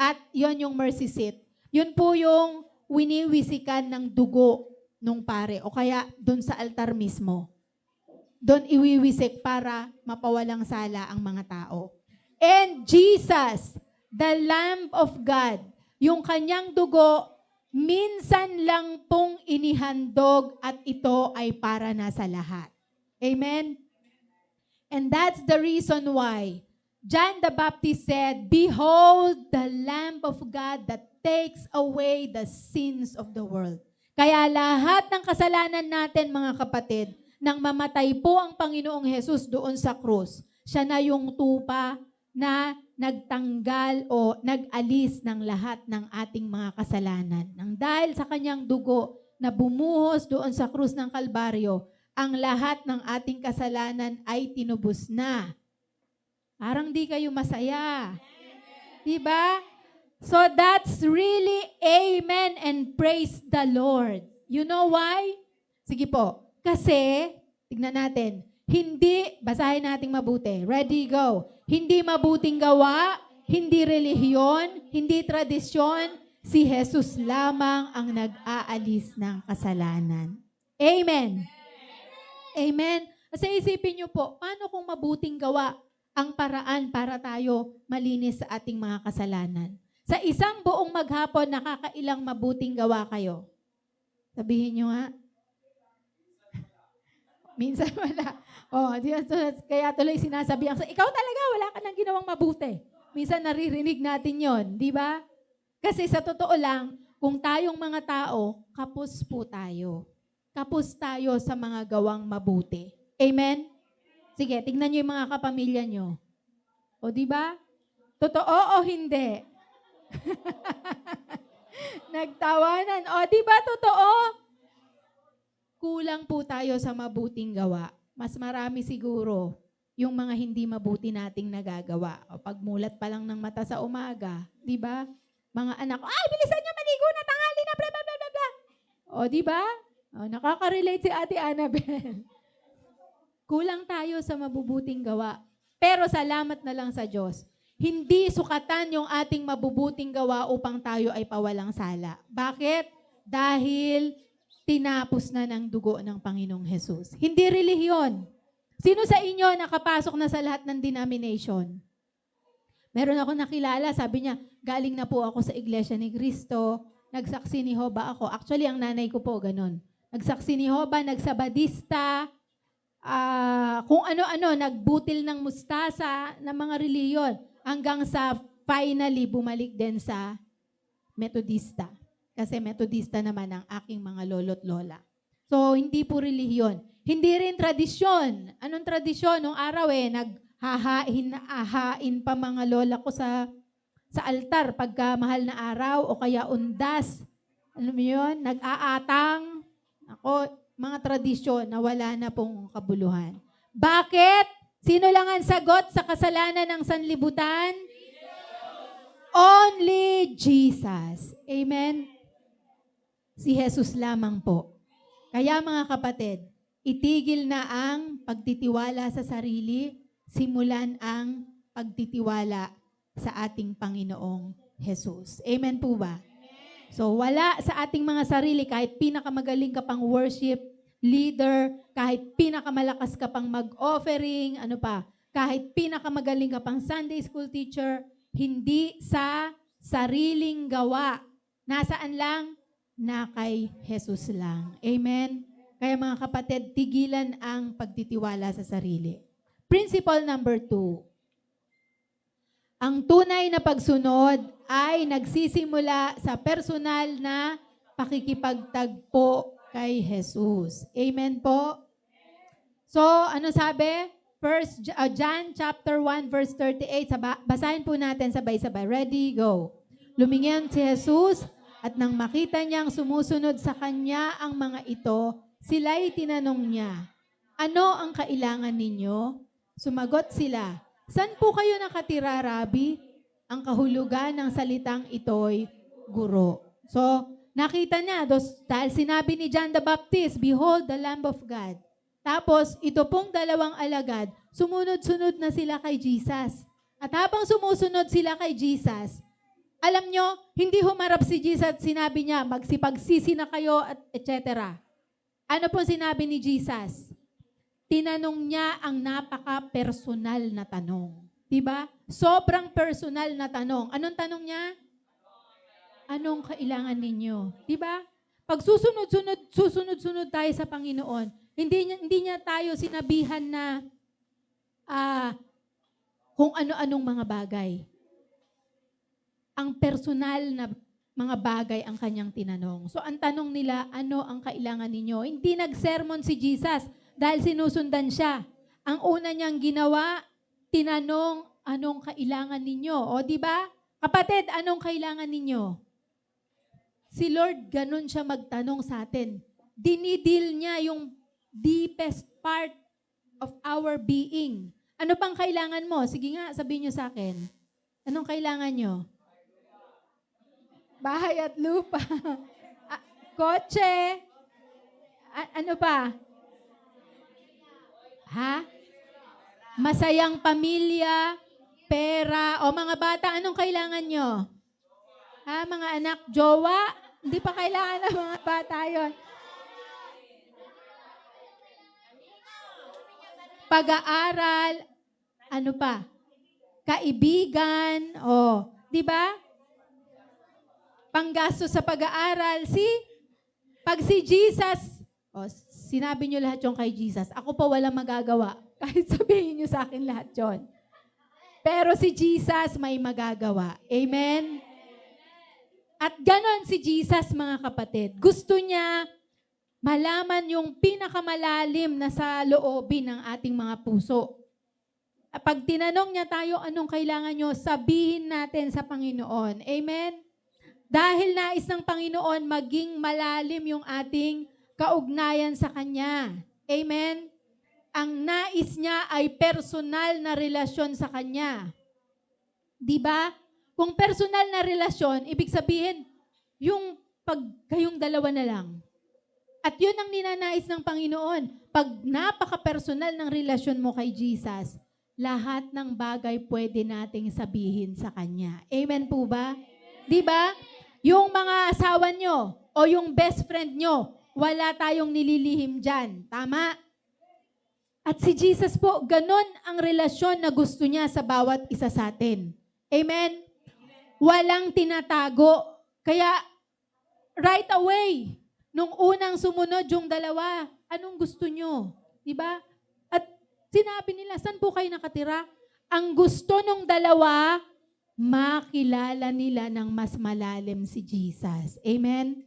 At yun yung mercy seat. Yun po yung winiwisikan ng dugo nung pare, o kaya doon sa altar mismo. Doon iwiwisik para mapawalang sala ang mga tao. And Jesus, the Lamb of God, yung kanyang dugo, minsan lang pong inihandog at ito ay para na sa lahat. Amen? And that's the reason why John the Baptist said, "Behold the Lamb of God that takes away the sins of the world." Kaya lahat ng kasalanan natin, mga kapatid, nang mamatay po ang Panginoong Hesus doon sa krus, siya na yung tupa na nagtanggal o nag-alis ng lahat ng ating mga kasalanan. Nang dahil sa kanyang dugo na bumuhos doon sa krus ng Kalbaryo, ang lahat ng ating kasalanan ay tinubos na. Parang di kayo masaya. Diba? So that's really amen and praise the Lord. You know why? Sige po. Kasi, tignan natin, basahin natin mabuti. Ready, go. Hindi mabuting gawa, hindi relihiyon, hindi tradisyon, si Jesus lamang ang nag-aalis ng kasalanan. Amen. Amen. Kasi isipin niyo po, paano kung mabuting gawa ang paraan para tayo malinis sa ating mga kasalanan? Sa isang buong maghapon, nakakailang mabuting gawa kayo? Sabihin nyo nga. Minsan wala. Kaya tuloy sinasabihan, ikaw talaga, wala ka nang ginawang mabuti. Minsan naririnig natin yon, di ba? Kasi sa totoo lang, kung tayong mga tao, kapos po tayo. Kapos tayo sa mga gawang mabuti. Amen? Sige, tignan nyo yung mga kapamilya nyo. O di ba? Totoo o hindi? Nagtawanan. O di ba totoo? Kulang po tayo sa mabuting gawa. Mas marami siguro yung mga hindi mabuti nating nagagawa. O pagmulat pa lang ng mata sa umaga, di ba? Mga anak, ay, bilisan niyo maligo na, tanghali na, bla, bla, bla, bla, bla. O, di ba? O, nakaka-relate si Ate Annabel. Kulang tayo sa mabubuting gawa. Pero salamat na lang sa Diyos. Hindi sukatan yung ating mabubuting gawa upang tayo ay pawalang sala. Bakit? Dahil tinapos na ng dugo ng Panginoong Hesus. Hindi relihiyon. Sino sa inyo nakapasok na sa lahat ng denomination? Meron ako nakilala, sabi niya, galing na po ako sa Iglesia ni Cristo, nagsaksi ni Hoba ako. Actually, ang nanay ko po, ganun. Nagsaksi ni Hoba, nagsabadista, kung ano-ano, nagbutil ng mustasa ng mga reliyon hanggang sa finally bumalik din sa Metodista. Kasi Metodista naman ang aking mga lolo't lola. So, hindi po relihiyon. Hindi rin tradisyon. Anong tradisyon? Nung araw naghahain pa mga lola ko sa altar pagka mahal na araw o kaya undas. Alam mo yun? Nag-aatang. Ako, mga tradisyon na wala na pong kabuluhan. Bakit? Sino lang ang sagot sa kasalanan ng sanlibutan? Only Jesus. Amen? Si Jesus lamang po. Kaya mga kapatid, itigil na ang pagtitiwala sa sarili, simulan ang pagtitiwala sa ating Panginoong Jesus. Amen po ba? So wala sa ating mga sarili, kahit pinakamagaling ka pang worship leader, kahit pinakamalakas ka pang mag-offering, kahit pinakamagaling ka pang Sunday school teacher, hindi sa sariling gawa. Nasaan lang? Na kay Jesus lang. Amen? Kaya mga kapatid, tigilan ang pagtitiwala sa sarili. Principle number 2. Ang tunay na pagsunod ay nagsisimula sa personal na pakikipagtagpo kay Jesus. Amen po? So, ano sabi? John chapter 1 verse 38. Basahin po natin sabay-sabay. Ready? Go. Lumingin si Jesus at nang makita niyang sumusunod sa kanya ang mga ito, sila'y tinanong niya, ano ang kailangan ninyo? Sumagot sila, saan po kayo nakatira, Rabi? Ang kahulugan ng salitang ito'y guro. So, nakita niya, dahil sinabi ni John the Baptist, behold the Lamb of God. Tapos, ito pong dalawang alagad, sumunod-sunod na sila kay Jesus. At habang sumusunod sila kay Jesus, alam nyo, hindi humarap si Jesus at sinabi niya, magsipagsisi na kayo, at etc. Ano po sinabi ni Jesus? Tinanong niya ang napaka-personal na tanong. Diba? Sobrang personal na tanong. Anong tanong niya? Anong kailangan ninyo? Diba? Pag susunod-sunod tayo sa Panginoon, hindi niya tayo sinabihan na kung ano-anong mga bagay. Ang personal na mga bagay ang kanyang tinanong. So ang tanong nila, ano ang kailangan ninyo? Hindi nag-sermon si Jesus dahil sinusundan siya. Ang una niyang ginawa, tinanong, anong kailangan ninyo? O di ba? Kapatid, anong kailangan ninyo? Si Lord, ganun siya magtanong sa atin. Dinidil niya yung deepest part of our being. Ano pang kailangan mo? Sige nga, sabihin niyo sa akin. Anong kailangan niyo? Bahay at lupa. Kotse. Ano pa? Ha? Masayang pamilya, pera, o mga bata, anong kailangan nyo? Ha, mga anak, jowa? Hindi pa kailangan ng mga bata yon. Pag-aaral, ano pa? Kaibigan, di ba? Panggasto sa pag-aaral. Pag si Jesus, sinabi niyo lahat yung kay Jesus, ako pa walang magagawa. Kahit sabihin niyo sa akin lahat yon. Pero si Jesus may magagawa. Amen? At ganon si Jesus, mga kapatid. Gusto niya malaman yung pinakamalalim na sa loobin ng ating mga puso. Pag tinanong niya tayo, anong kailangan nyo, sabihin natin sa Panginoon. Amen? Dahil nais ng Panginoon maging malalim yung ating kaugnayan sa Kanya. Amen? Ang nais niya ay personal na relasyon sa Kanya. Diba? Kung personal na relasyon, ibig sabihin, yung pag kayong dalawa na lang. At yun ang ninanais ng Panginoon. Pag napaka-personal ng relasyon mo kay Jesus, lahat ng bagay pwede nating sabihin sa Kanya. Amen po ba? Diba? Yung mga asawa nyo o yung best friend nyo, wala tayong nililihim dyan. Tama? At si Jesus po, ganon ang relasyon na gusto niya sa bawat isa sa atin. Amen? Walang tinatago. Kaya, right away, nung unang sumunod yung dalawa, anong gusto nyo? Diba? Sinabi nila, saan po kayo nakatira? Ang gusto nung dalawa, makilala nila ng mas malalim si Jesus. Amen?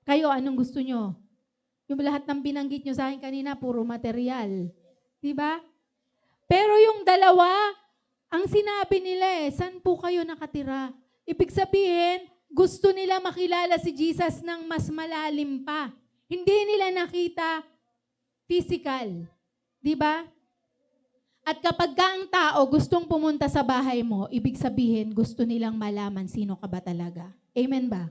Kayo, anong gusto nyo? Yung lahat ng binanggit nyo sa akin kanina, puro material. Diba? Pero yung dalawa, ang sinabi nila saan po kayo nakatira? Ibig sabihin, gusto nila makilala si Jesus ng mas malalim pa. Hindi nila nakita physical. Diba? At kapag ang tao gustong pumunta sa bahay mo, ibig sabihin, gusto nilang malaman sino ka ba talaga. Amen ba?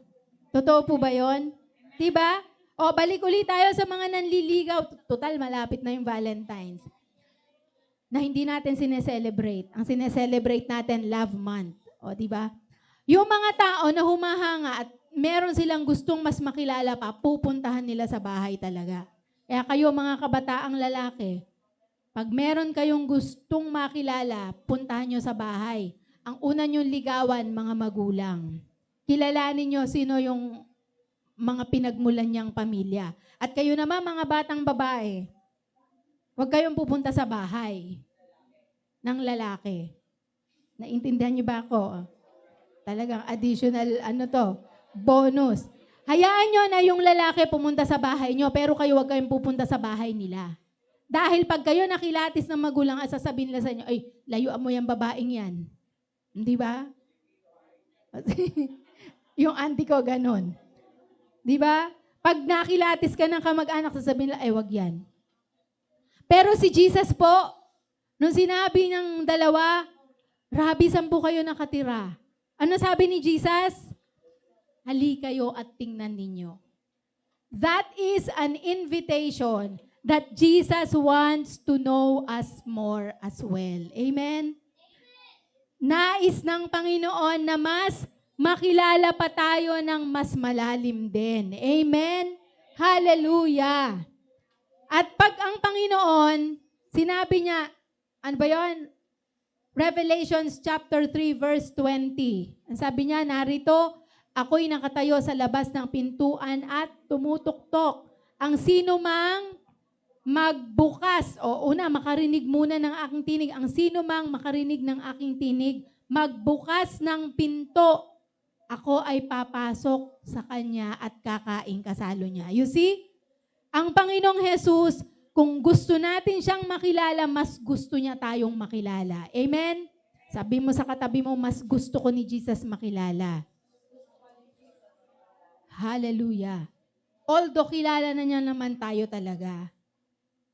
Totoo po ba yon? Diba? O, balik ulit tayo sa mga nanliligaw. Total, malapit na yung Valentine's. Na hindi natin sineselebrate. Ang sineselebrate natin, Love Month. O, diba? Yung mga tao na humahanga at meron silang gustong mas makilala pa, pupuntahan nila sa bahay talaga. Kaya kayo, mga kabataang lalaki, pag meron kayong gustong makilala, puntahan nyo sa bahay. Ang una nyong ligawan, mga magulang. Kilalanin nyo sino yung mga pinagmulan niyang pamilya. At kayo naman, mga batang babae, huwag kayong pupunta sa bahay ng lalaki. Naintindihan niyo ba ako? Talagang additional, bonus. Hayaan nyo na yung lalaki pumunta sa bahay nyo, pero kayo huwag kayong pupunta sa bahay nila. Dahil pag kayo nakilatis ng magulang at sasabihin nila sa inyo, ay, layuan mo yung babaeng yan. Hindi ba? Yung auntie ko, ganun. Di ba? Pag nakilatis ka ng kamag-anak, sasabihin nila, ay, wag yan. Pero si Jesus po, nung sinabi ng dalawa, Rabi, saan po kayo nakatira? Ano sabi ni Jesus? Hali kayo at tingnan ninyo. That is an invitation that Jesus wants to know us more as well. Amen? Nais ng Panginoon na mas makilala pa tayo ng mas malalim din. Amen? Hallelujah! At pag ang Panginoon, sinabi niya, ano ba yun? Revelations chapter 3 verse 20. Ang sabi niya, narito, ako'y nakatayo sa labas ng pintuan at tumutuktok. Ang sino mang magbukas, o una, makarinig muna ng aking tinig. Ang sino mang makarinig ng aking tinig, magbukas ng pinto. Ako ay papasok sa kanya at kakain kasalo niya. You see? Ang Panginoong Jesus, kung gusto natin siyang makilala, mas gusto niya tayong makilala. Amen? Sabi mo sa katabi mo, mas gusto ko ni Jesus makilala. Hallelujah. Although kilala na niya naman tayo talaga.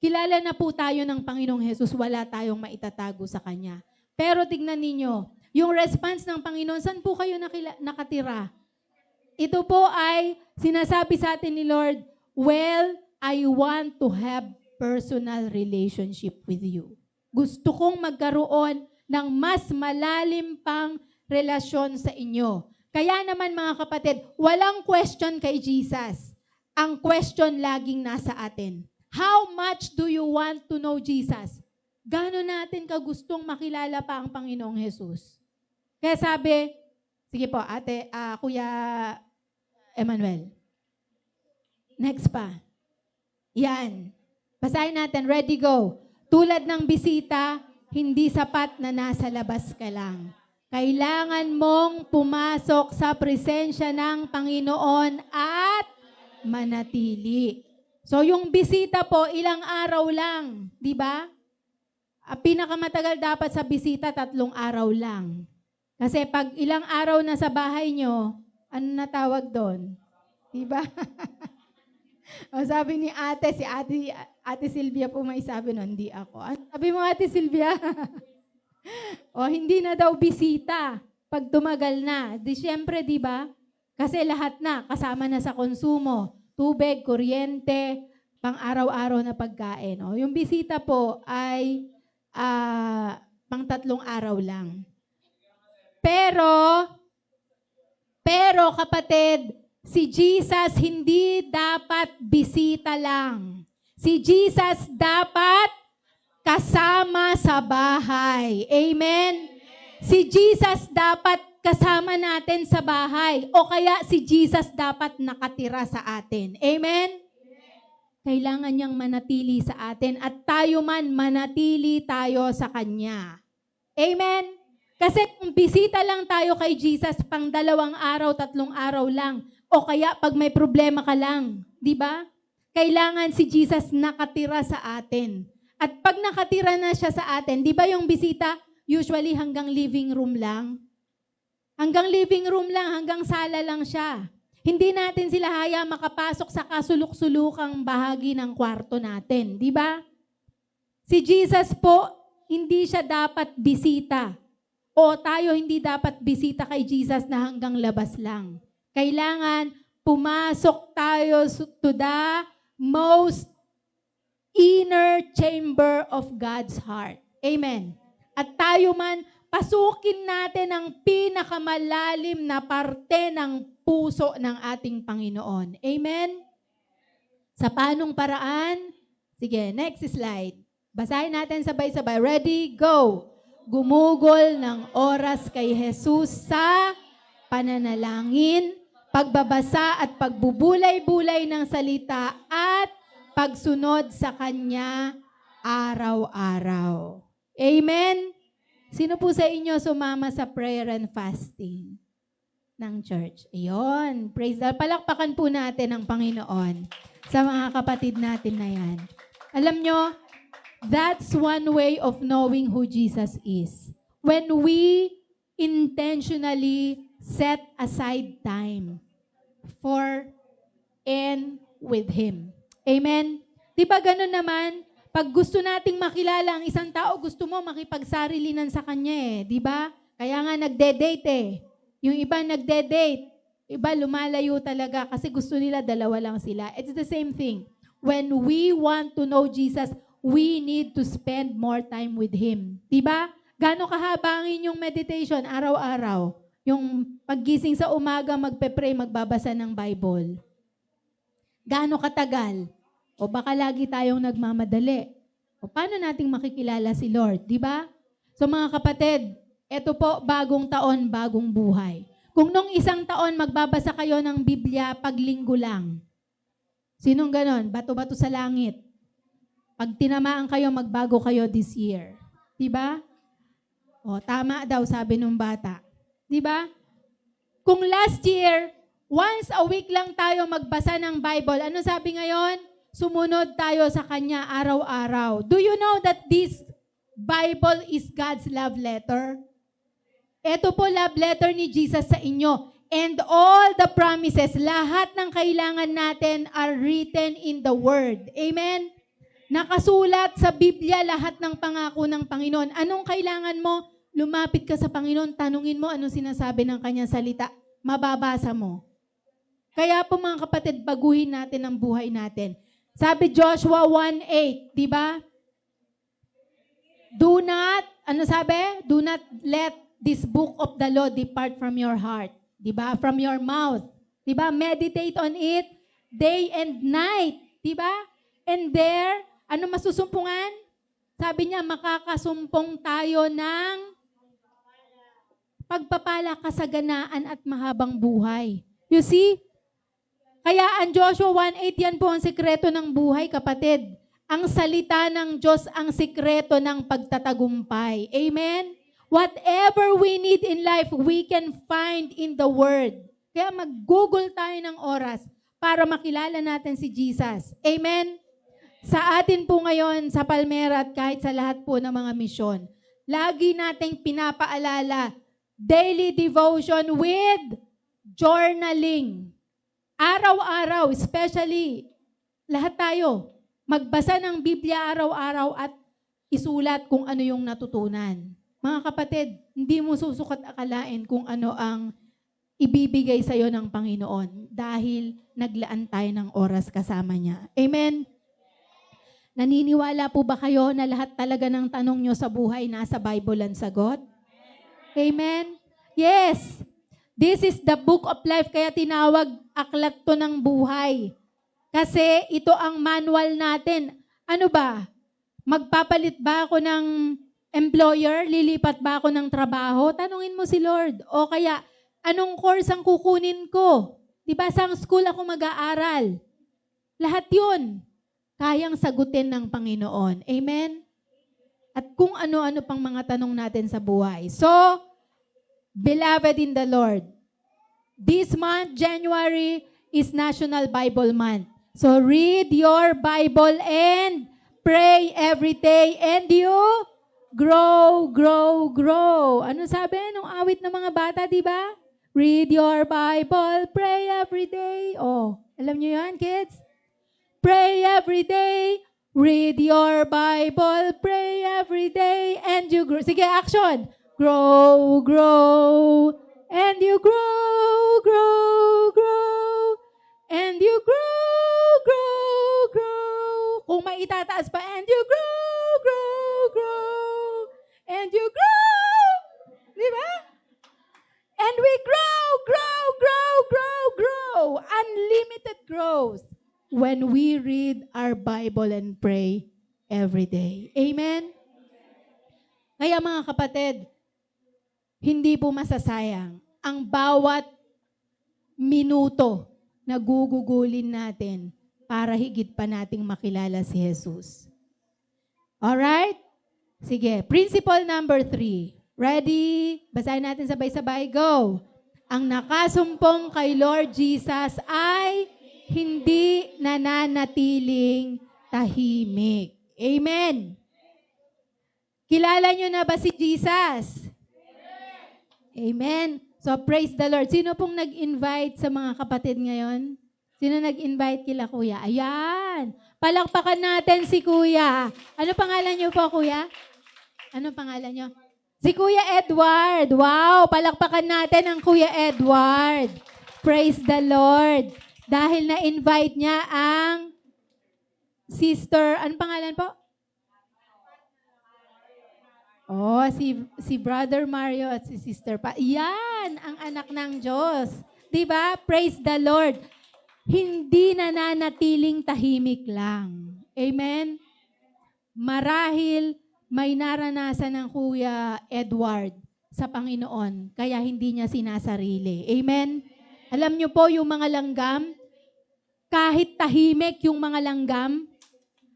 Kilala na po tayo ng Panginoong Jesus, wala tayong maitatago sa Kanya. Pero tignan ninyo, yung response ng Panginoon, saan po kayo nakatira? Ito po ay sinasabi sa atin ni Lord, well, I want to have personal relationship with you. Gusto kong magkaroon ng mas malalim pang relasyon sa inyo. Kaya naman mga kapatid, walang question kay Jesus. Ang question laging nasa atin. How much do you want to know Jesus? Gano'n natin kagustong makilala pa ang Panginoong Jesus? Kaya sabi, sige po, Kuya Emmanuel. Next pa. Yan. Basahin natin. Ready, go. Tulad ng bisita, hindi sapat na nasa labas ka lang. Kailangan mong pumasok sa presensya ng Panginoon at manatili. So yung bisita po, ilang araw lang. Di ba? Pinakamatagal dapat sa bisita, 3 araw lang. Kasi pag ilang araw na sa bahay nyo, ano na tawag doon? Diba? O sabi ni ate Sylvia po may sabi nun, hindi ako. Ano sabi mo, Ate Sylvia? O hindi na daw bisita pag tumagal na. Di syempre, di ba? Kasi lahat na, kasama na sa konsumo. Tubig, kuryente, pang araw-araw na pagkain. O, yung bisita po ay pang 3 araw lang. Pero kapatid, si Jesus hindi dapat bisita lang. Si Jesus dapat kasama sa bahay. Amen? Si Jesus dapat kasama natin sa bahay. O kaya si Jesus dapat nakatira sa atin. Amen? Kailangan niyang manatili sa atin at tayo man manatili tayo sa Kanya. Amen? Kasi kung bisita lang tayo kay Jesus pang 2 araw, 3 araw lang, o kaya pag may problema ka lang, di ba? Kailangan si Jesus nakatira sa atin. At pag nakatira na siya sa atin, di ba yung bisita usually hanggang living room lang? Hanggang living room lang, hanggang sala lang siya. Hindi natin sila haya makapasok sa kasulok-sulukang bahagi ng kwarto natin, di ba? Si Jesus po, hindi siya dapat bisita. O tayo hindi dapat bisita kay Jesus na hanggang labas lang. Kailangan pumasok tayo to the most inner chamber of God's heart. Amen. At tayo man, pasukin natin ang pinakamalalim na parte ng puso ng ating Panginoon. Amen? Sa panong paraan? Sige, next slide. Basahin natin sabay-sabay. Ready? Go! Gumugol ng oras kay Jesus sa pananalangin, pagbabasa at pagbubulay-bulay ng salita at pagsunod sa Kanya araw-araw. Amen? Sino po sa inyo sumama sa prayer and fasting ng church? Ayun. Praise the Lord. Palakpakan po natin ang Panginoon sa mga kapatid natin na yan. Alam nyo, that's one way of knowing who Jesus is. When we intentionally set aside time for and with Him. Amen? Di ba ganun naman? Pag gusto nating makilala ang isang tao, gusto mo makipagsarilinan sa kanya eh. Di ba? Kaya nga nagde-date eh. Yung iba nagde-date. Iba lumalayo talaga kasi gusto nila dalawa lang sila. It's the same thing. When we want to know Jesus, we need to spend more time with Him. Di ba? Gano'ng kahaba ang inyong meditation araw-araw? Yung paggising sa umaga, magpe-pray, magbabasa ng Bible. Gaano katagal? O baka lagi tayong nagmamadali. O paano nating makikilala si Lord, di ba? So mga kapatid, eto po, bagong taon, bagong buhay. Kung nung isang taon magbabasa kayo ng Biblia pag linggo lang, sinong ganon? Bato-bato sa langit. Pag tinamaan kayo, magbago kayo this year. Di ba? O tama daw, sabi nung bata. Di ba? Kung last year, once a week lang tayo magbasa ng Bible, ano sabi ngayon? Sumunod tayo sa Kanya araw-araw. Do you know that this Bible is God's love letter? Ito po love letter ni Jesus sa inyo. And all the promises, lahat ng kailangan natin are written in the Word. Amen? Nakasulat sa Biblia lahat ng pangako ng Panginoon. Anong kailangan mo? Lumapit ka sa Panginoon, tanungin mo anong sinasabi ng Kanyang salita. Mababasa mo. Kaya po mga kapatid, baguhin natin ang buhay natin. Sabi Joshua 1:8, di ba? Do not, ano sabi? Do not let this book of the law depart from your heart. Di ba? From your mouth. Di ba? Meditate on it day and night. Di ba? And there, ano masusumpungan? Sabi niya, makakasumpong tayo ng pagpapala, kasaganaan at mahabang buhay. You see? Kaya ang Joshua 1:8, yan po ang sikreto ng buhay, kapatid. Ang salita ng Diyos ang sikreto ng pagtatagumpay. Amen? Whatever we need in life, we can find in the Word. Kaya mag-google tayo ng oras para makilala natin si Jesus. Amen? Sa atin po ngayon, sa Palmera at kahit sa lahat po ng mga misyon, lagi nating pinapaalala, daily devotion with journaling. Araw-araw, especially, lahat tayo, magbasa ng Biblia araw-araw at isulat kung ano yung natutunan. Mga kapatid, hindi mo susukat akalain kung ano ang ibibigay sa'yo ng Panginoon dahil naglaan tayo ng oras kasama niya. Amen? Naniniwala po ba kayo na lahat talaga ng tanong nyo sa buhay nasa Bible ang sagot? Amen? Yes! This is the book of life, kaya tinawag aklat to ng buhay. Kasi ito ang manual natin. Ano ba? Magpapalit ba ako ng employer? Lilipat ba ako ng trabaho? Tanungin mo si Lord. O kaya, anong course ang kukunin ko? Diba, sa school ako mag-aaral? Lahat yun. kayang sagutin ng Panginoon. Amen? At kung ano-ano pang mga tanong natin sa buhay. So, beloved in the Lord, this month, January, is National Bible Month. So, read your Bible and pray every day and you grow, grow, grow. Ano sabi nung awit ng mga bata, di ba? Read your Bible, pray every day. Oh, alam niyo yan, kids? Pray every day, read your Bible, pray every day, and you grow. Sige, action. Grow, grow, and you grow, grow, grow, and you grow, grow, grow. Kung may itataas pa, and you grow, grow, grow, and you grow. Di ba? And we grow, grow, grow, grow, grow. Unlimited growth when we read our Bible and pray every day. Amen? Kaya mga kapatid, hindi po masasayang ang bawat minuto na gugugulin natin para higit pa nating makilala si Jesus. Alright? Sige, principle number 3. Ready? Basahin natin sabay-sabay. Go! Ang nakasumpong kay Lord Jesus ay hindi nananatiling tahimik. Amen. Kilala nyo na ba si Jesus? Amen. So praise the Lord. Sino pong nag-invite sa mga kapatid ngayon? Sino nag-invite kila kuya? Ayan. Palakpakan natin si kuya. Ano pangalan nyo po, kuya? Ano pangalan nyo? Si Kuya Edward. Wow, palakpakan natin ang Kuya Edward. Praise the Lord. Dahil na-invite niya ang sister, ano pangalan po? Oh, si Brother Mario at si Sister Pa. Yan, ang anak ng Diyos. Diba? Praise the Lord. Hindi nananatiling tahimik lang. Amen? Marahil may naranasan ng Kuya Edward sa Panginoon, kaya hindi niya sinasarili. Amen? Alam niyo po, yung mga langgam, kahit tahimik yung mga langgam,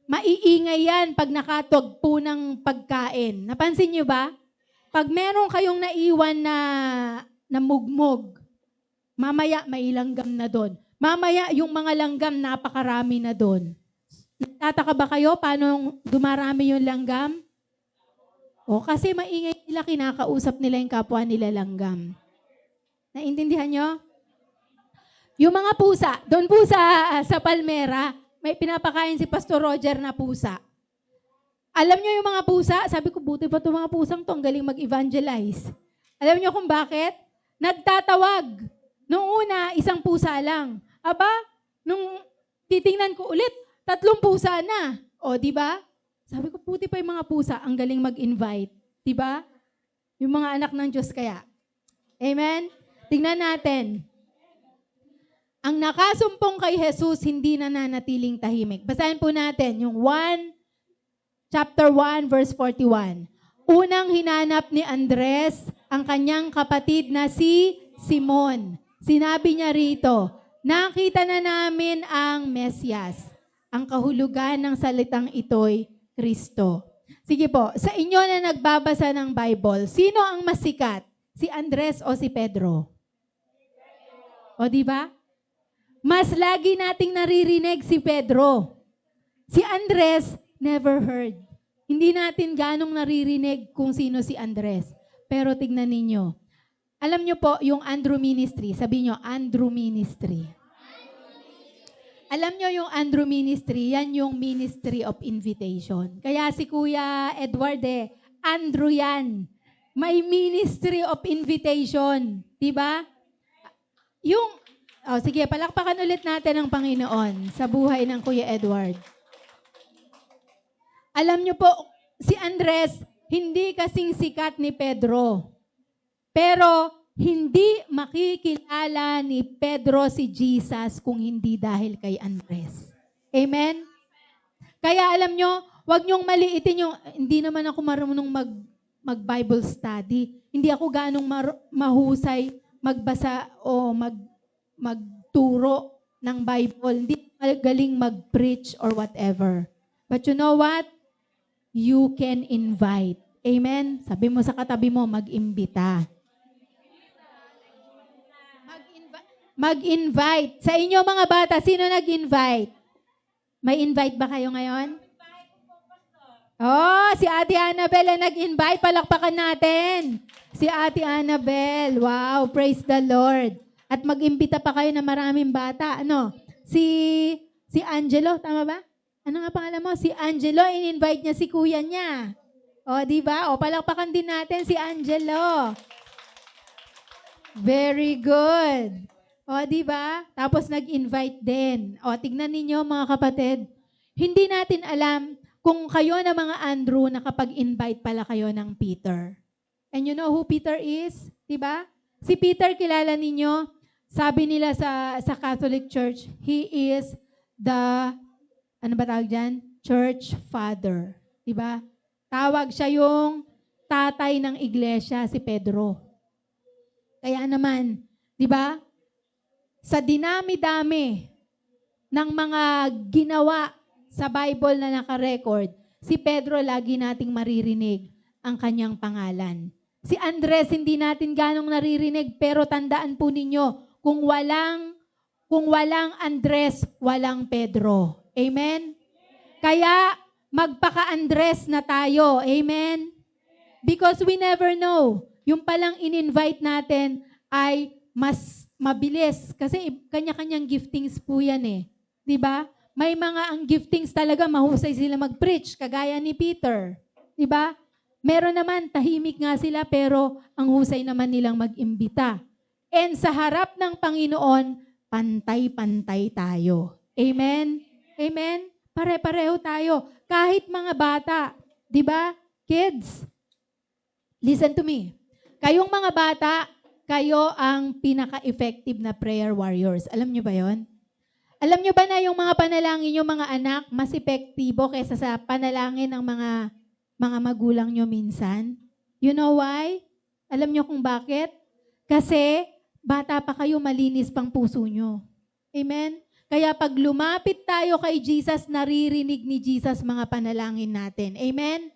maiingay yan pag nakatugpo ng pagkain. Napansin niyo ba? Pag meron kayong naiwan na mugmog, mamaya may langgam na doon. Mamaya yung mga langgam napakarami na doon. Nagtataka ba kayo paano dumarami yung langgam? O, kasi maingay nila, kinakausap nila yung kapwa nila langgam. Naintindihan nyo? Yung mga pusa, doon po sa Palmera, may pinapakain si Pastor Roger na pusa. Alam nyo yung mga pusa? Sabi ko, buti pa itong mga pusang to, ang galing mag-evangelize. Alam nyo kung bakit? Nagtatawag. Noong una, isang pusa lang. Aba, nung titingnan ko ulit, 3 pusa na. O, di ba? Sabi ko, puti pa yung mga pusa, ang galing mag-invite. Diba? Yung mga anak ng Diyos kaya. Amen? Tingnan natin. Ang nakasumpong kay Jesus, hindi nananatiling tahimik. Basahin po natin yung chapter 1, verse 41. Unang hinanap ni Andres ang kanyang kapatid na si Simon. Sinabi niya rito, nakita na namin ang Mesyas. Ang kahulugan ng salitang ito'y Kristo. Sige po, sa inyo na nagbabasa ng Bible, sino ang mas sikat? Si Andres o si Pedro? O di ba? Mas lagi nating naririnig si Pedro. Si Andres, never heard. Hindi natin ganong naririnig kung sino si Andres. Pero tignan ninyo. Alam nyo po, yung Andrew Ministry, sabi nyo, Andrew Ministry. Alam nyo yung Andrew Ministry, yan yung Ministry of Invitation. Kaya si Kuya Edward Andrew yan. May Ministry of Invitation. Diba? Sige, palakpakan ulit natin ang Panginoon sa buhay ng Kuya Edward. Alam nyo po, si Andres, hindi kasing sikat ni Pedro. Pero, hindi makikilala ni Pedro si Jesus kung hindi dahil kay Andres. Amen? Kaya alam nyo, huwag nyong maliitin yung, hindi naman ako marunong mag-Bible study. Hindi ako ganong mahusay magbasa o magturo ng Bible, hindi magaling mag-preach or whatever. But you know what? You can invite. Amen? Sabi mo sa katabi mo, mag-imbita. Mag-invite. Sa inyo mga bata, sino nag-invite? May invite ba kayo ngayon? Oh, si Ate Annabel ang nag-invite. Palakpakan natin. Si Ate Annabel. Wow, praise the Lord. At mag-imbita pa kayo na maraming bata. Ano? Si Angelo, tama ba? Ano nga pangalan mo? Si Angelo, in-invite niya si kuya niya. O, di ba? O, palakpakan din natin si Angelo. Very good. O, di ba? Tapos nag-invite din. O, tignan ninyo mga kapatid. Hindi natin alam kung kayo na mga Andrew, nakapag-invite pala kayo ng Peter. And you know who Peter is? Diba? Si Peter, kilala ninyo, sabi nila sa Catholic Church, he is the, ano ba tawag dyan? Church Father. Diba? Tawag siya yung tatay ng iglesia, si Pedro. Kaya naman, diba? Sa dinami-dami ng mga ginawa sa Bible na naka-record, si Pedro lagi nating maririnig ang kanyang pangalan. Si Andres hindi natin ganong naririnig, pero tandaan po ninyo, kung walang Andres, walang Pedro. Amen? Kaya magpaka-Andres na tayo. Amen? Because we never know. Yung palang in-invite natin ay mas mabilis. Kasi kanya-kanyang giftings po yan eh. 'Di ba? May mga ang giftings talaga mahusay sila mag-preach, kagaya ni Peter. 'Di ba? Meron naman, tahimik nga sila, pero ang husay naman nilang mag-imbita. And sa harap ng Panginoon, pantay-pantay tayo. Amen? Amen? Pare-pareho tayo. Kahit mga bata. 'Di ba? Kids, listen to me. Kayong mga bata, kayo ang pinaka-effective na prayer warriors. Alam nyo ba yon? Alam nyo ba na yung mga panalangin nyo, mga anak, mas epektibo kaysa sa panalangin ng mga magulang nyo minsan? You know why? Alam nyo kung bakit? Kasi bata pa kayo, malinis pang puso nyo. Amen? Kaya pag lumapit tayo kay Jesus, naririnig ni Jesus mga panalangin natin. Amen?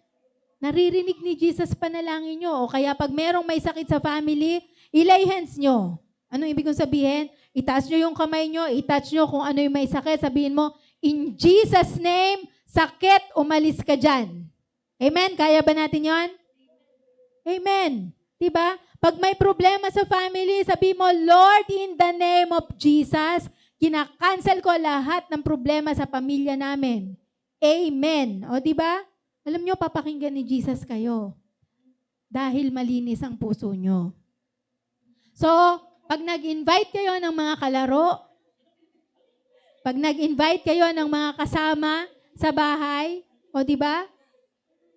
Naririnig ni Jesus panalangin nyo. O kaya pag merong may sakit sa family, ilay hands nyo. Anong ibig kong sabihin? Itaas nyo yung kamay nyo, itouch nyo kung ano yung may sakit. Sabihin mo, in Jesus' name, sakit, umalis ka dyan. Amen? Kaya ba natin yon? Amen. Diba? Pag may problema sa family, sabihin mo, Lord, in the name of Jesus, kinakancel ko lahat ng problema sa pamilya namin. Amen. O diba? Alam nyo, papakinggan ni Jesus kayo. Dahil malinis ang puso nyo. So, pag nag-invite kayo ng mga kalaro, pag nag-invite kayo ng mga kasama sa bahay, o di ba?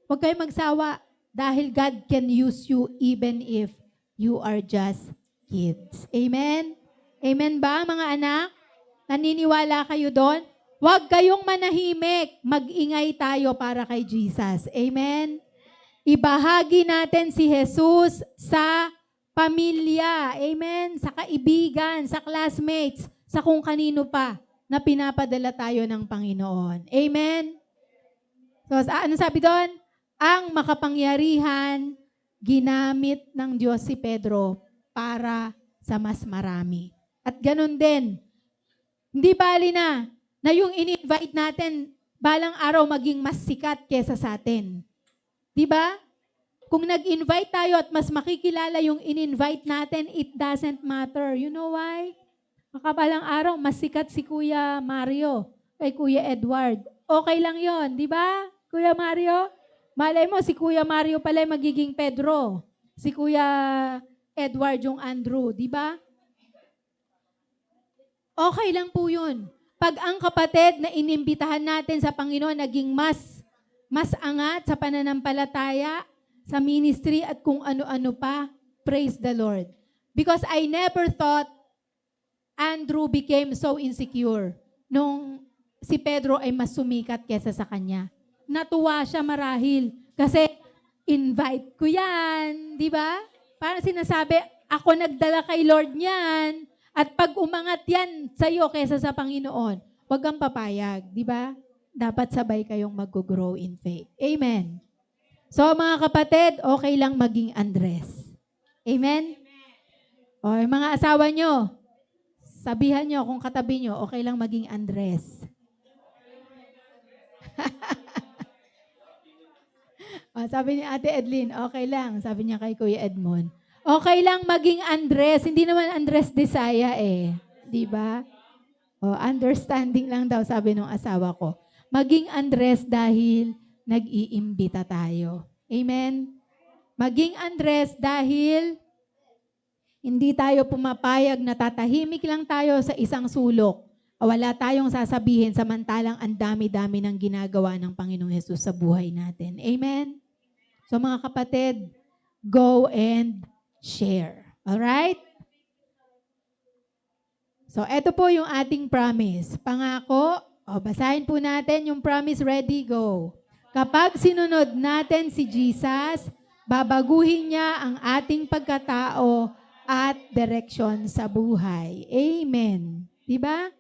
Huwag kayong magsawa dahil God can use you even if you are just kids. Amen? Amen ba, mga anak? Naniniwala kayo doon? Huwag kayong manahimik. Mag-ingay tayo para kay Jesus. Amen? Ibahagi natin si Jesus sa pamilya, amen, sa kaibigan, sa classmates, sa kung kanino pa na pinapadala tayo ng Panginoon. Amen? So, ano sabi doon? Ang makapangyarihan, ginamit ng Diyos si Pedro para sa mas marami. At ganun din, hindi bali na yung in-invite natin, balang araw maging mas sikat kesa sa atin. Di ba? Kung nag-invite tayo at mas makikilala yung in-invite natin, it doesn't matter. You know why? Makabalang araw, mas sikat si Kuya Mario kay Kuya Edward. Okay lang yon, di ba? Kuya Mario? Malay mo, si Kuya Mario pala magiging Pedro. Si Kuya Edward yung Andrew, di ba? Okay lang po yun. Pag ang kapatid na inimbitahan natin sa Panginoon naging mas angat sa pananampalataya, sa ministry at kung ano-ano pa, praise the Lord. Because I never thought Andrew became so insecure nung si Pedro ay mas sumikat kesa sa kanya. Natuwa siya marahil kasi invite ko yan, di ba? Parang sinasabi, ako nagdala kay Lord niyan. At pag umangat yan sa'yo kesa sa Panginoon, huwag kang papayag, di ba? Dapat sabay kayong mag-grow in faith. Amen. So mga kapatid, okay lang maging Andres. Amen? O yung mga asawa nyo, sabihan nyo kung katabi nyo, okay lang maging Andres. O, sabi ni Ate Edlin, okay lang. Sabi niya kay Kuya Edmond, okay lang maging Andres. Hindi naman Andres Desaya eh. Di ba? O, understanding lang daw, sabi ng asawa ko. Maging Andres dahil nag-iimbita tayo. Amen? Maging Andres dahil hindi tayo pumapayag na tatahimik lang tayo sa isang sulok. Wala tayong sasabihin samantalang ang dami-dami ng ginagawa ng Panginoong Hesus sa buhay natin. Amen? So mga kapatid, go and share. Alright? So eto po yung ating promise. Pangako, basahin po natin yung promise, ready, go. Kapag sinunod natin si Jesus, babaguhin niya ang ating pagkatao at direksyon sa buhay. Amen. Diba?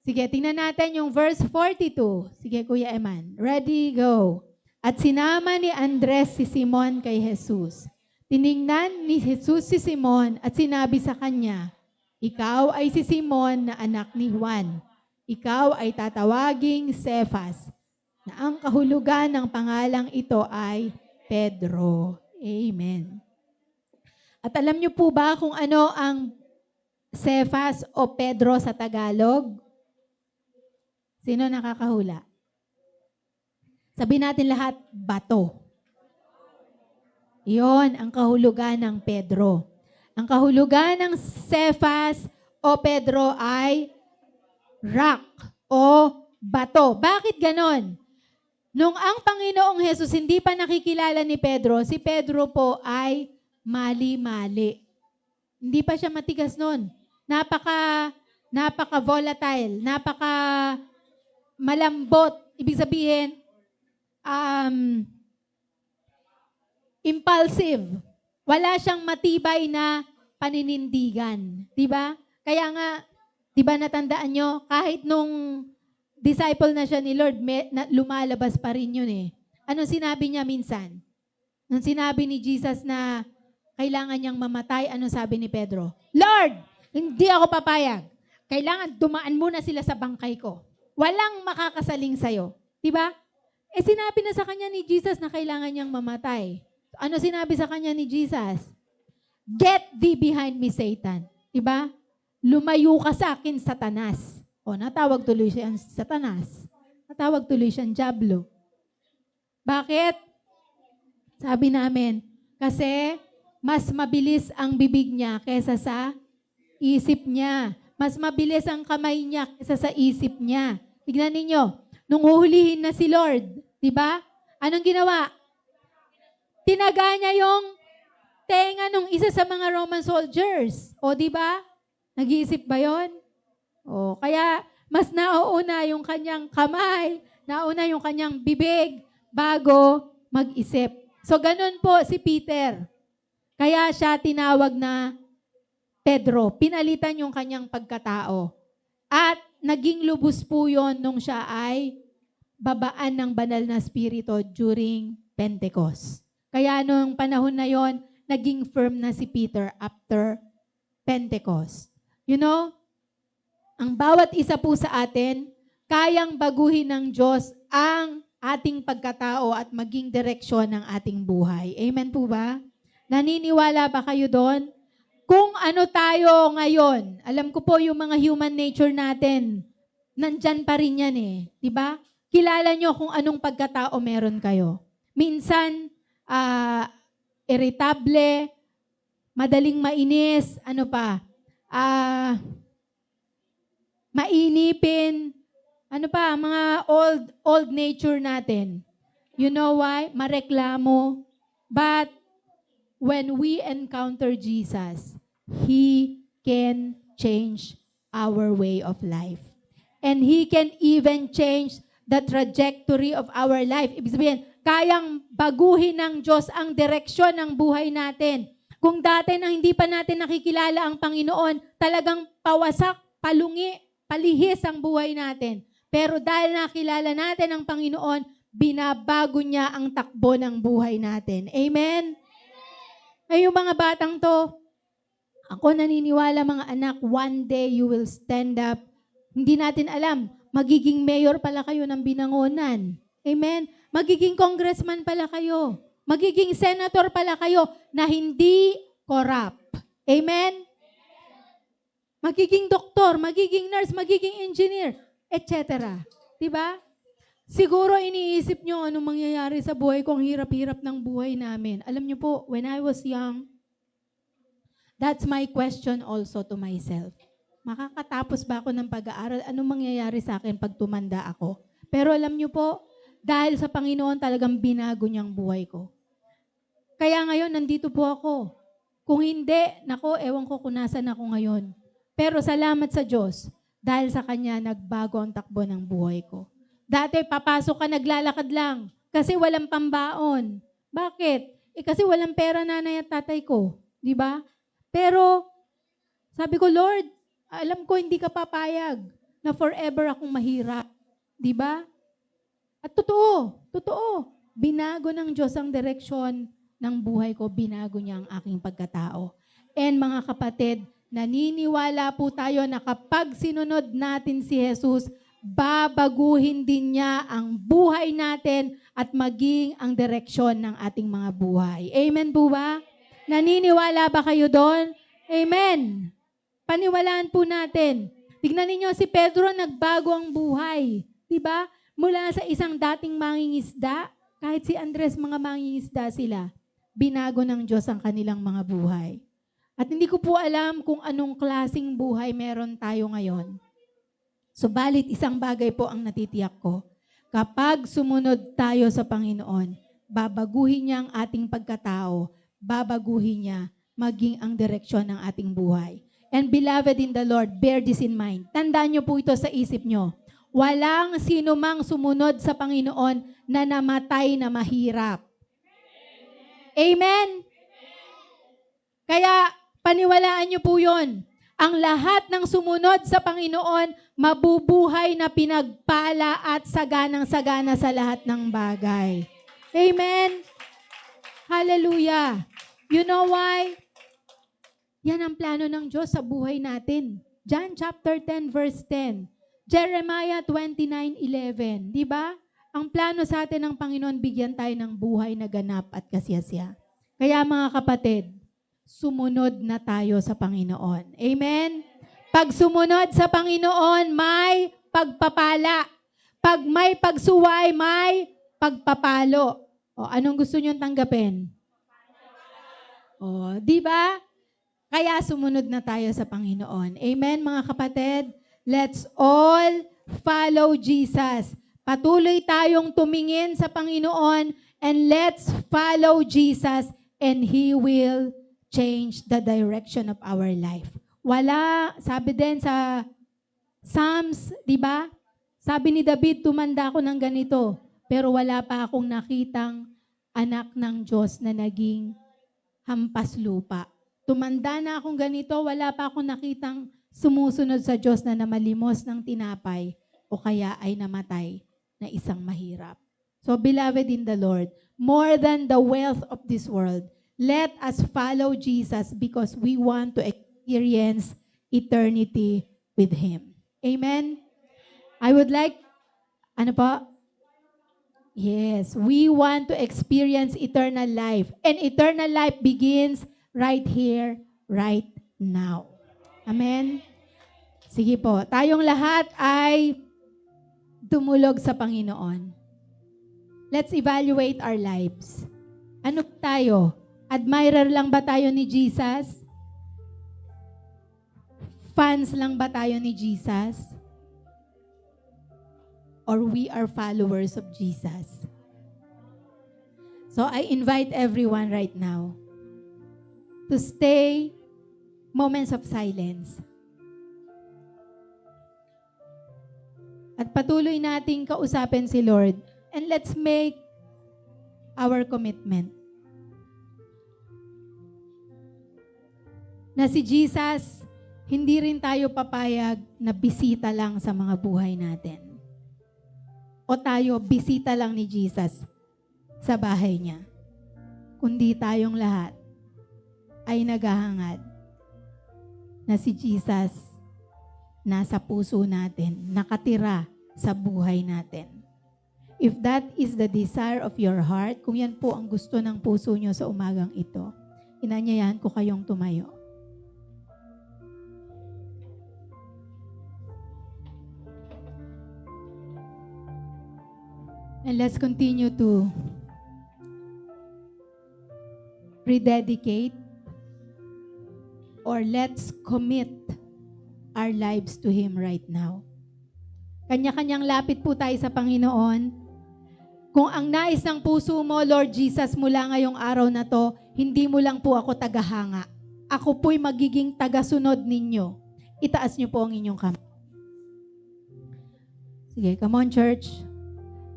Sige, tingnan natin yung verse 42. Sige, Kuya Eman. Ready, go. At sinama ni Andres si Simon kay Jesus. Tiningnan ni Jesus si Simon at sinabi sa kanya, ikaw ay si Simon na anak ni Juan. Ikaw ay tatawaging Cephas, na ang kahulugan ng pangalang ito ay Pedro. Amen. At alam niyo po ba kung ano ang Cephas o Pedro sa Tagalog? Sino nakakahula? Sabi natin lahat, bato. Iyon ang kahulugan ng Pedro. Ang kahulugan ng Cephas o Pedro ay rock o bato. Bakit ganon? Nung ang Panginoong Hesus hindi pa nakikilala ni Pedro, si Pedro po ay mali-mali. Hindi pa siya matigas nun. Napaka-volatile, malambot. Ibig sabihin, impulsive. Wala siyang matibay na paninindigan. Diba? Kaya nga, diba natandaan nyo, kahit nung disciple na siya ni Lord, lumalabas pa rin yun eh. Anong sinabi niya minsan? Nung sinabi ni Jesus na kailangan niyang mamatay, anong sabi ni Pedro? Lord, hindi ako papayag. Kailangan dumaan muna sila sa bangkay ko. Walang makakasaling sa'yo. Diba? Sinabi na sa kanya ni Jesus na kailangan niyang mamatay. Ano sinabi sa kanya ni Jesus? Get thee behind me, Satan. Diba? Lumayo ka sa akin, Satanas. Natawag tuloy siyang Satanas. Natawag tuloy siyang Diablo. Bakit? Sabi namin, kasi mas mabilis ang bibig niya kaysa sa isip niya. Mas mabilis ang kamay niya kaysa sa isip niya. Tignan ninyo, nung huhulihin na si Lord, di ba? Anong ginawa? Tinaga niya yung tenga nung isa sa mga Roman soldiers. Di ba? Nag-iisip ba yon? Kaya mas nauuna yung kanyang kamay, nauna yung kanyang bibig bago mag-isip. So ganun po si Peter. Kaya siya tinawag na Pedro. Pinalitan yung kanyang pagkatao. At naging lubos po yun nung siya ay babaan ng banal na spirito during Pentecost. Kaya nung panahon na yon, naging firm na si Peter after Pentecost. You know, ang bawat isa po sa atin, kayang baguhin ng Diyos ang ating pagkatao at maging direksyon ng ating buhay. Amen po ba? Naniniwala ba kayo doon? Kung ano tayo ngayon, alam ko po yung mga human nature natin, nandyan pa rin yan eh. Diba? Kilala nyo kung anong pagkatao meron kayo. Minsan, irritable, madaling mainis, mainipin, mga old nature natin. You know why? Mareklamo. But when we encounter Jesus, He can change our way of life. And He can even change the trajectory of our life. Ibig sabihin, kayang baguhin ng Diyos ang direksyon ng buhay natin. Kung dati na hindi pa natin nakikilala ang Panginoon, talagang pawasak, palungi, palihis ang buhay natin. Pero dahil nakilala natin ang Panginoon, binabago niya ang takbo ng buhay natin. Amen? Ay, yung mga batang to, ako naniniwala mga anak, one day you will stand up. Hindi natin alam, magiging mayor pala kayo ng Binangonan. Amen? Magiging congressman pala kayo. Magiging senator pala kayo na hindi corrupt. Amen? Magiging doktor, magiging nurse, magiging engineer, etc. Diba? Siguro iniisip nyo anong mangyayari sa buhay ko, ang hirap-hirap ng buhay namin. Alam nyo po, when I was young, that's my question also to myself. Makakatapos ba ako ng pag-aaral? Anong mangyayari sa akin pag tumanda ako? Pero alam nyo po, dahil sa Panginoon talagang binago niyang buhay ko. Kaya ngayon, nandito po ako. Kung hindi, nako, ewan ko kung nasan ako ngayon. Pero salamat sa Diyos, dahil sa Kanya, nagbago ang takbo ng buhay ko. Dati, papasok ka, naglalakad lang, kasi walang pambaon. Bakit? Kasi walang pera nanay at tatay ko. Di ba? Pero, sabi ko, Lord, alam ko hindi ka papayag na forever akong mahirap. Di ba? At totoo, binago ng Diyos ang direksyon ng buhay ko, binago niya ang aking pagkatao. And mga kapatid, naniniwala po tayo na kapag sinunod natin si Jesus, babaguhin din niya ang buhay natin at maging ang direksyon ng ating mga buhay. Amen po ba? Naniniwala ba kayo doon? Amen. Paniwalaan po natin. Tignan ninyo si Pedro, nagbago ang buhay. Diba? Mula sa isang dating mangingisda, kahit si Andres mga mangingisda sila, binago ng Diyos ang kanilang mga buhay. At hindi ko po alam kung anong klaseng buhay meron tayo ngayon. Subalit isang bagay po ang natitiyak ko. Kapag sumunod tayo sa Panginoon, babaguhin niya ang ating pagkatao, babaguhin niya maging ang direksyon ng ating buhay. And beloved in the Lord, bear this in mind. Tandaan niyo po ito sa isip niyo. Walang sino mang sumunod sa Panginoon na namatay na mahirap. Amen? Kaya paniwalaan niyo po yun. Ang lahat ng sumunod sa Panginoon, mabubuhay na pinagpala at saganang-sagana sa lahat ng bagay. Amen? Hallelujah. You know why? Yan ang plano ng Diyos sa buhay natin. John chapter 10 verse 10. Jeremiah 29:11. Di ba? Ang plano sa atin ng Panginoon, bigyan tayo ng buhay na ganap at kasiyasiya. Kaya mga kapatid, sumunod na tayo sa Panginoon. Amen? Pag sumunod sa Panginoon, may pagpapala. Pag may pagsuway, may pagpapalo. O, anong gusto nyo tanggapin? O, di ba? Kaya sumunod na tayo sa Panginoon. Amen, mga kapatid? Let's all follow Jesus. Patuloy tayong tumingin sa Panginoon and let's follow Jesus and He will change the direction of our life. Wala, sabi din sa Psalms, di ba? Sabi ni David, tumanda ako ng ganito, pero wala pa akong nakitang anak ng Diyos na naging hampas lupa. Tumanda na akong ganito, wala pa akong nakitang sumusunod sa Diyos na namalimos ng tinapay o kaya ay namatay na isang mahirap. So, beloved in the Lord, more than the wealth of this world, let us follow Jesus because we want to experience eternity with Him. Amen? I would like, ano po? Yes, we want to experience eternal life. And eternal life begins right here, right now. Amen? Sige po, tayong lahat ay tumulog sa Panginoon. Let's evaluate our lives. Ano tayo? Admirer lang ba tayo ni Jesus? Fans lang ba tayo ni Jesus? Or we are followers of Jesus? So I invite everyone right now to stay moments of silence. At patuloy nating kausapin si Lord. And let's make our commitment. na si Jesus, hindi rin tayo papayag na bisita lang sa mga buhay natin. O tayo, bisita lang ni Jesus sa bahay niya. Kundi tayong lahat ay naghahangad na si Jesus nasa puso natin, nakatira sa buhay natin. If that is the desire of your heart, kung yan po ang gusto ng puso nyo sa umagang ito, inanyayahan ko kayong tumayo. And let's continue to rededicate or let's commit our lives to Him right now. Kanya-kanyang lapit po tayo sa Panginoon. Kung ang nais ng puso mo, Lord Jesus, mula ngayong araw na to, hindi mo lang po ako tagahanga. Ako po'y magiging tagasunod ninyo. Itaas niyo po ang inyong kamay. Sige, come on church.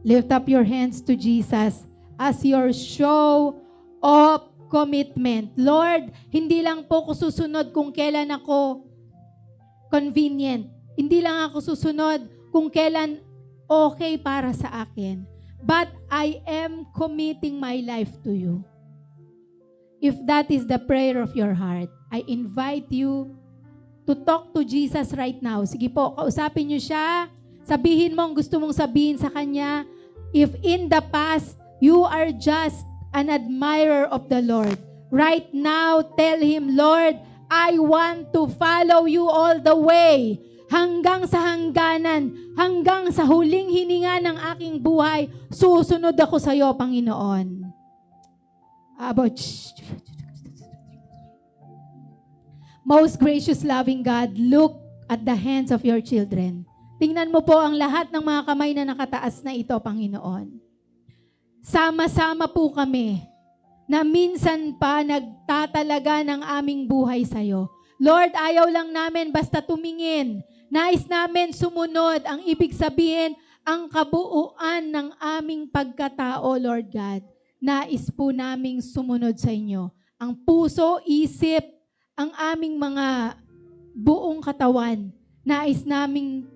Lift up your hands to Jesus as your show of commitment. Lord, hindi lang po ako susunod kung kailan ako convenient. Hindi lang ako susunod kung kailan okay para sa akin. But I am committing my life to you. If that is the prayer of your heart, I invite you to talk to Jesus right now. Sige po, kausapin niyo siya. Sabihin mo ang gusto mong sabihin sa Kanya. If in the past, you are just an admirer of the Lord, right now, tell Him, Lord, I want to follow you all the way. Hanggang sa hangganan, hanggang sa huling hininga ng aking buhay, susunod ako sa iyo, Panginoon. Most gracious, loving God, look at the hands of your children. Tingnan mo po ang lahat ng mga kamay na nakataas na ito, Panginoon. Sama-sama po kami na minsan pa nagtatalaga ng aming buhay sa iyo. Lord, ayaw lang namin basta tumingin. Nais namin sumunod. Ang ibig sabihin, ang kabuuan ng aming pagkatao, Lord God. Nais po naming sumunod sa inyo. Ang puso, isip, ang aming mga buong katawan. Nais naming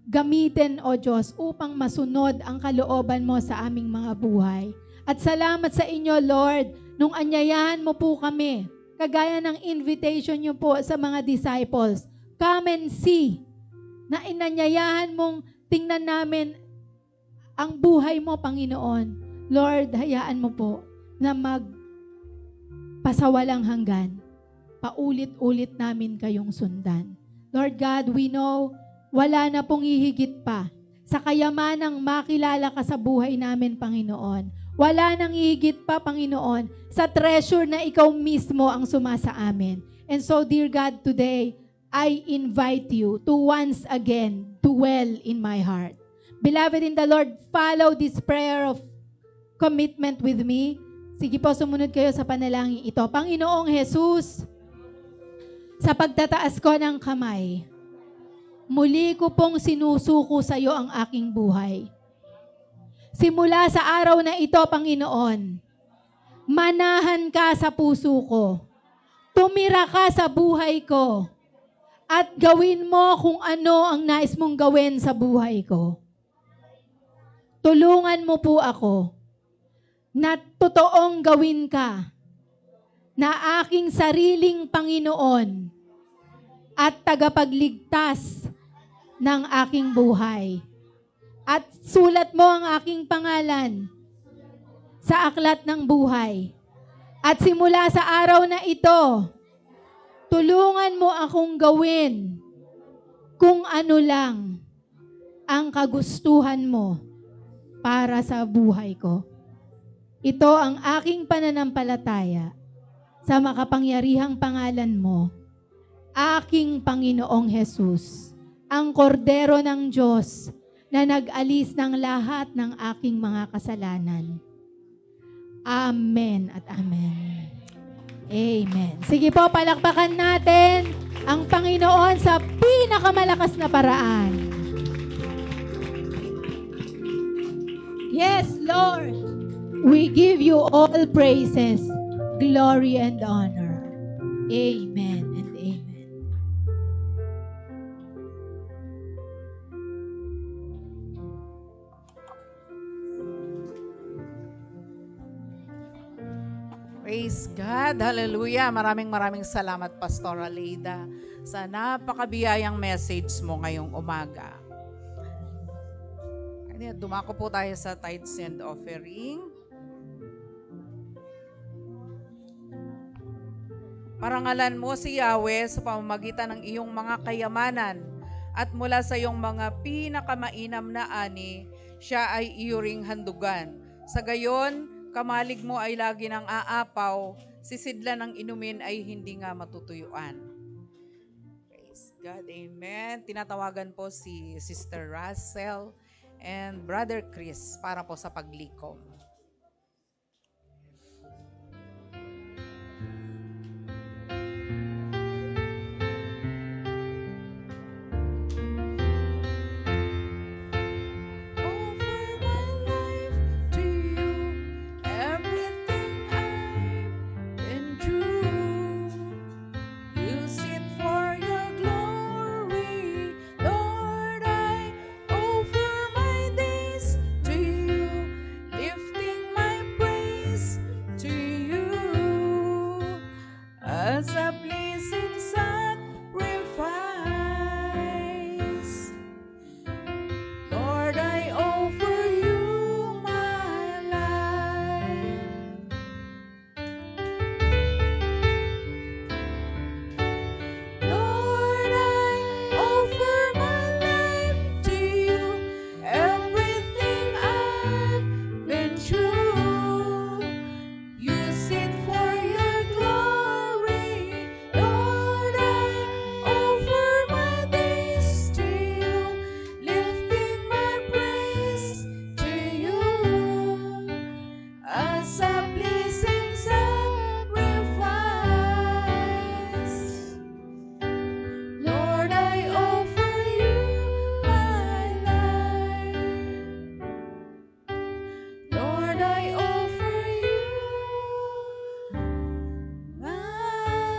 gamitin, O Diyos, upang masunod ang kalooban mo sa aming mga buhay. At salamat sa inyo, Lord, nung anyayahan mo po kami, kagaya ng invitation niyo po sa mga disciples, come and see, na inanyayahan mong tingnan namin ang buhay mo, Panginoon. Lord, hayaan mo po na magpasawalang hanggan. Paulit-ulit namin kayong sundan. Lord God, we know wala na pong hihigit pa sa kayamanang makilala ka sa buhay namin, Panginoon. Wala nang hihigit pa, Panginoon, sa treasure na ikaw mismo ang sumasa amin. And so, dear God, today, I invite you to once again dwell in my heart. Beloved in the Lord, follow this prayer of commitment with me. Sige po, sumunod kayo sa panalangin ito. Panginoong Jesus, sa pagtataas ko ng kamay, muli ko pong sinusuko sa iyo ang aking buhay. Simula sa araw na ito, Panginoon, manahan ka sa puso ko. Tumira ka sa buhay ko. At gawin mo kung ano ang nais mong gawin sa buhay ko. Tulungan mo po ako na totoong gawin ka na aking sariling Panginoon at tagapagligtas ng aking buhay. At sulat mo ang aking pangalan sa aklat ng buhay. At simula sa araw na ito, tulungan mo akong gawin kung ano lang ang kagustuhan mo para sa buhay ko. Ito ang aking pananampalataya sa makapangyarihang pangalan mo, aking Panginoong Jesus, ang kordero ng Diyos na nag-alis ng lahat ng aking mga kasalanan. Amen at amen. Amen. Sige po, palakpakan natin ang Panginoon sa pinakamalakas na paraan. Yes, Lord. We give you all praises, glory, and honor. Amen. Praise God. Hallelujah. Maraming salamat, Pastora Leida, sa napakabiyayang message mo ngayong umaga. Dumako po tayo sa tithes and offering. Parangalan mo si Yahweh sa pamamagitan ng iyong mga kayamanan at mula sa iyong mga pinakamainam na ani, siya ay iyuring handugan. Sa gayon, kamalig mo ay lagi ng aapaw, sisidlan ng inumin ay hindi nga matutuyuan. Praise God. Amen. Tinatawagan po si Sister Russell and Brother Chris para po sa paglikom. As a pleasing sacrifice, Lord, I offer you my life. Lord, I offer my life to you, everything I've been through. Use it for your glory, Lord, I offer my days to you, lifting my praise to you as a pleasing sacrifice. Lord, I offer you my life. Lord, I offer you my life.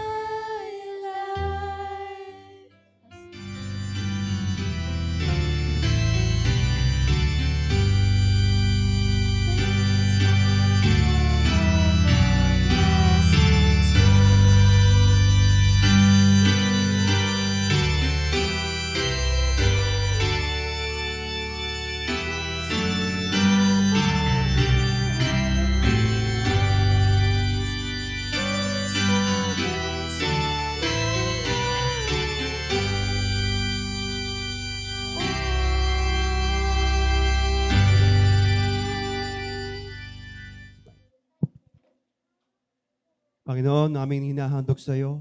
Panginoon, namin hinahandog sa iyo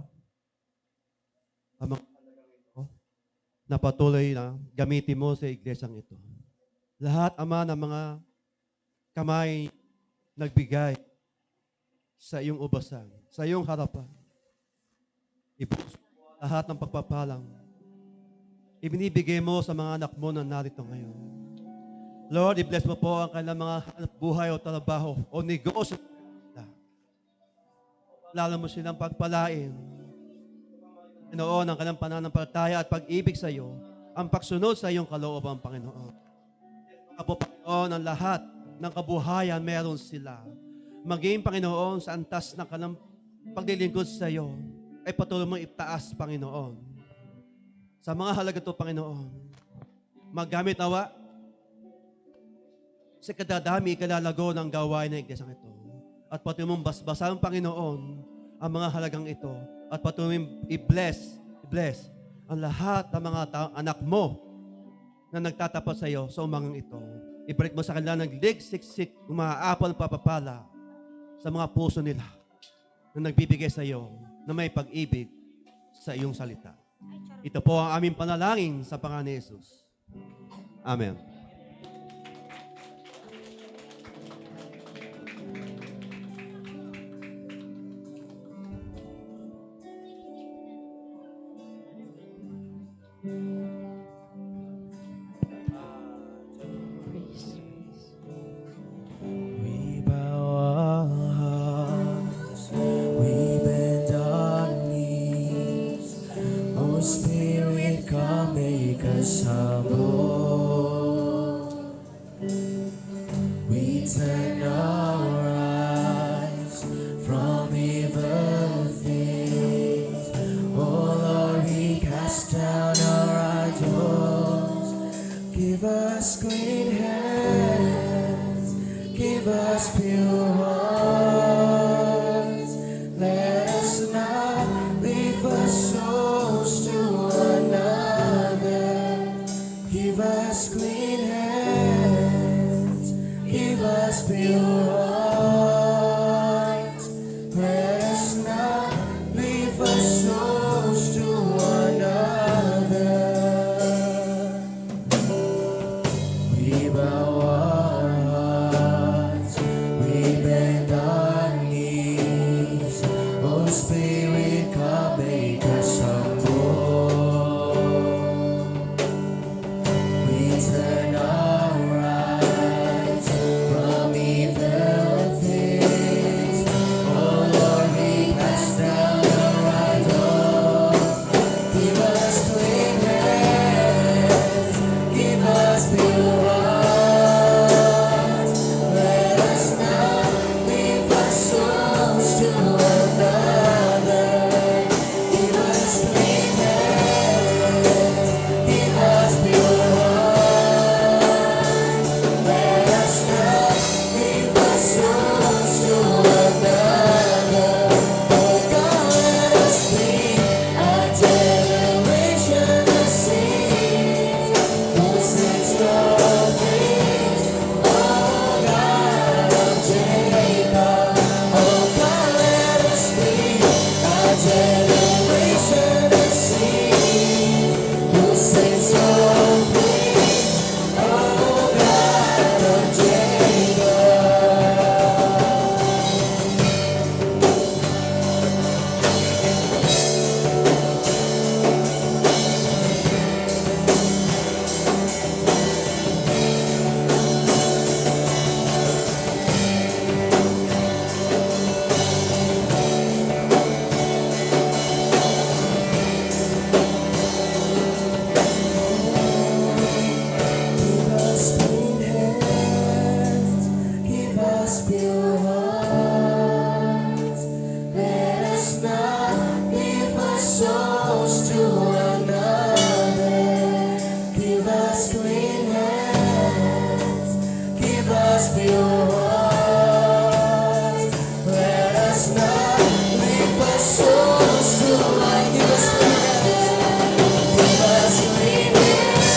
ang mga halagang ito na patuloy na gamitin mo sa iglesyang ito. Lahat, Ama, ng mga kamay nagbigay sa iyong ubasan, sa iyong harapan. Ibuhos mo lahat ng pagpapalang ibinibigay mo sa mga anak mo na narito ngayon. Lord, i-bless mo po ang kanilang mga hanap buhay o trabaho o negosyo. Lalo mo silang pagpalain. Panginoon, ang kanilang pananampalataya at pag-ibig sa iyo, ang pagsunod sa iyong kalooban, Panginoon. Apo, Panginoon, ang lahat ng kabuhayan meron sila. Maging, Panginoon, sa antas ng kanilang paglilingkod sa iyo, ay patuloy mong itaas, Panginoon. Sa mga halaga ito, Panginoon, maggamit nawa sa kadadami, kalalago ng gawain ng iglesyang ito. At patuloy mong basbasan, Panginoon, ang mga halagang ito. At patuloy mong i-bless ang lahat ng mga anak mo na nagtatapat sa iyo sa umangang ito. Ibalik mo sa kanila ng siksik, umaapal papapala sa mga puso nila na nagbibigay sa iyo na may pag-ibig sa iyong salita. Ito po ang aming panalangin sa pangalan ni Jesus. Amen. We bow our hearts, we bend our knees. Oh Spirit, come make us humble. We turn our eyes from Give us clean hands, give us pure hearts. Let us not leave our souls to another. Give us clean hands, give us pure hearts. Let us not leave our souls to another. We bow our hearts, we bend our knees. Oh Spirit, come make us humble. We turn our eyes from evil things. Oh Lord, we cast down our idols. Give us clean hands, give us pure hearts. Let us not leave our souls to another. Give us clean hands, give us pure hearts. Let us not leave our souls to another. Oh God, let us be a generation of saints who sings your praise. Oh God of Jacob. Oh God, let us be a generation of saints who sings your praise. Oh God of Give us clean hands, give us pure hearts. Let us not leave our souls to another. Give us clean hands, give us pure hearts. Let us not leave our souls to another. Give us clean hands,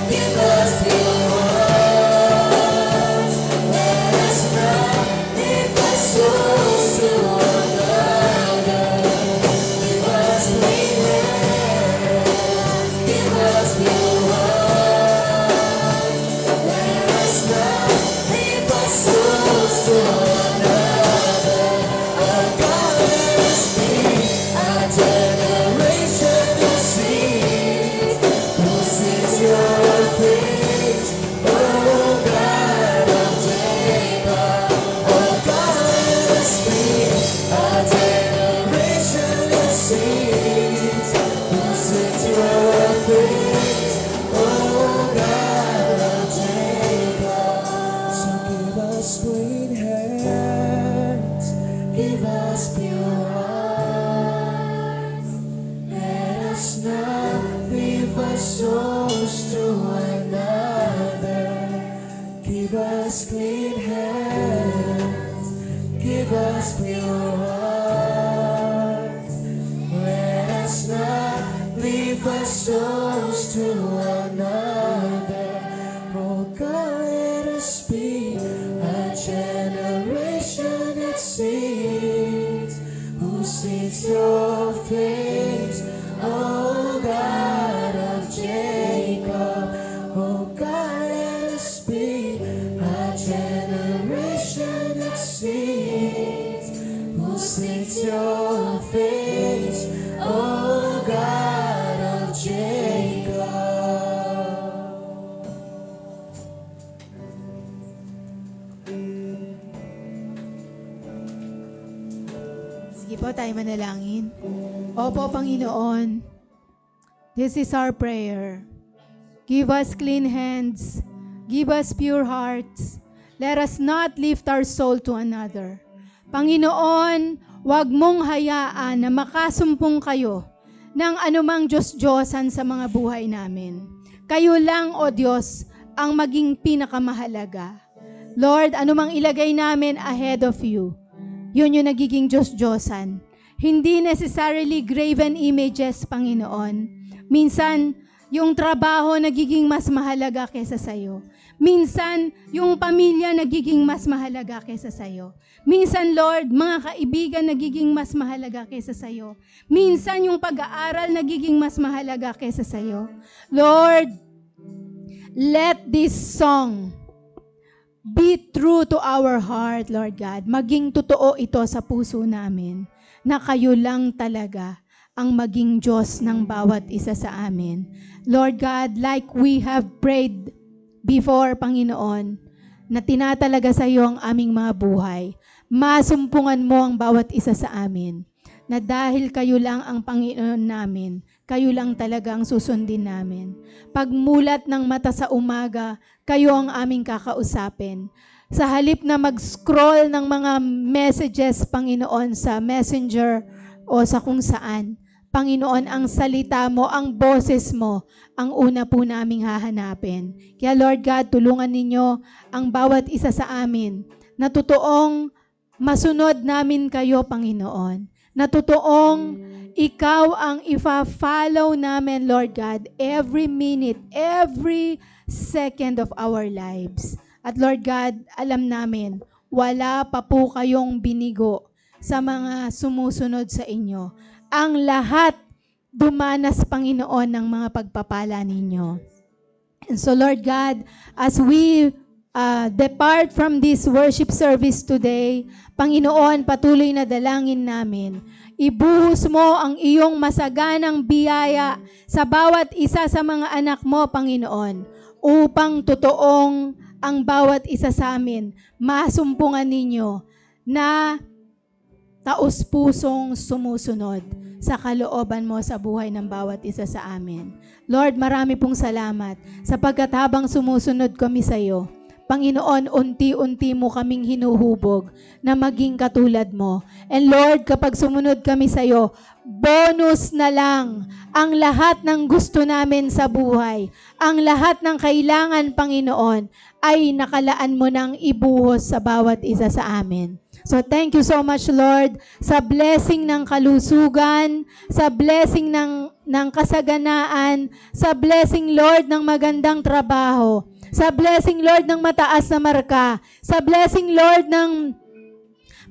give us pure hearts. Let us not leave our souls to another. Give us clean hands, give us pure hearts. Let us not leave our souls to another. Oh God, let us be a generation of saints who sings your praise. Oh God of Jacob. Oh God, let us be a generation of saints who sings your praise. Oh God of Jacob. So give us clean hands, give us pure hearts. Let us not leave our souls to another. Give us clean hands, give us pure hearts. Let us not leave our souls to another. Oh God, let us be a generation that sings, who seeks your face. Oh God of Jacob. Oh God, let us be a generation that sings, who seeks your face. Oh God of Jacob. Sige po, tayo manalangin. Opo, Panginoon, this is our prayer. Give us clean hands. Give us pure hearts. Let us not lift our soul to another. Panginoon, huwag mong hayaan na makasumpong kayo ng anumang Diyos-Diyosan sa mga buhay namin. Kayo lang, O Diyos, ang maging pinakamahalaga. Lord, anumang ilagay namin ahead of you, yun yung nagiging Diyos-Diyosan. Hindi necessarily graven images, Panginoon. Minsan, yung trabaho nagiging mas mahalaga kesa sa'yo. Minsan, yung pamilya nagiging mas mahalaga kesa sa'yo. Minsan, Lord, mga kaibigan nagiging mas mahalaga kesa sa'yo. Minsan, yung pag-aaral nagiging mas mahalaga kesa sa'yo. Lord, let this song be true to our heart, Lord God. Maging totoo ito sa puso namin na kayo lang talaga ang maging Diyos ng bawat isa sa amin. Lord God, like we have prayed before, Panginoon, na tinatalaga sa iyo ang aming mga buhay, masumpungan mo ang bawat isa sa amin, na dahil kayo lang ang Panginoon namin, kayo lang talaga ang susundin namin. Pagmulat ng mata sa umaga, kayo ang aming kakausapin. Sa halip na mag-scroll ng mga messages, Panginoon, sa Messenger o sa kung saan, Panginoon, ang salita mo, ang boses mo, ang una po naming hahanapin. Kaya Lord God, tulungan ninyo ang bawat isa sa amin na totoong masunod namin kayo, Panginoon. Na totoong ikaw ang ifa-follow namin, Lord God, every minute, every second of our lives. At Lord God, alam namin, wala pa po kayong binigo sa mga sumusunod sa inyo. Ang lahat dumanas, Panginoon, ng mga pagpapala ninyo. And so, Lord God, as we depart from this worship service today, Panginoon, patuloy na dalangin namin. Ibuhos mo ang iyong masaganang biyaya sa bawat isa sa mga anak mo, Panginoon, upang totoong ang bawat isa sa amin masumpungan ninyo na taos-pusong sumusunod sa kalooban mo sa buhay ng bawat isa sa amin. Lord, marami pong salamat sapagkat habang sumusunod kami sa iyo, Panginoon, unti-unti mo kaming hinuhubog na maging katulad mo. And Lord, kapag sumunod kami sa iyo, bonus na lang ang lahat ng gusto namin sa buhay. Ang lahat ng kailangan, Panginoon, ay nakalaan mo nang ibuhos sa bawat isa sa amin. So thank you so much, Lord, sa blessing ng kalusugan, sa blessing ng kasaganaan, sa blessing, Lord, ng magandang trabaho, sa blessing, Lord, ng mataas na marka, sa blessing, Lord, ng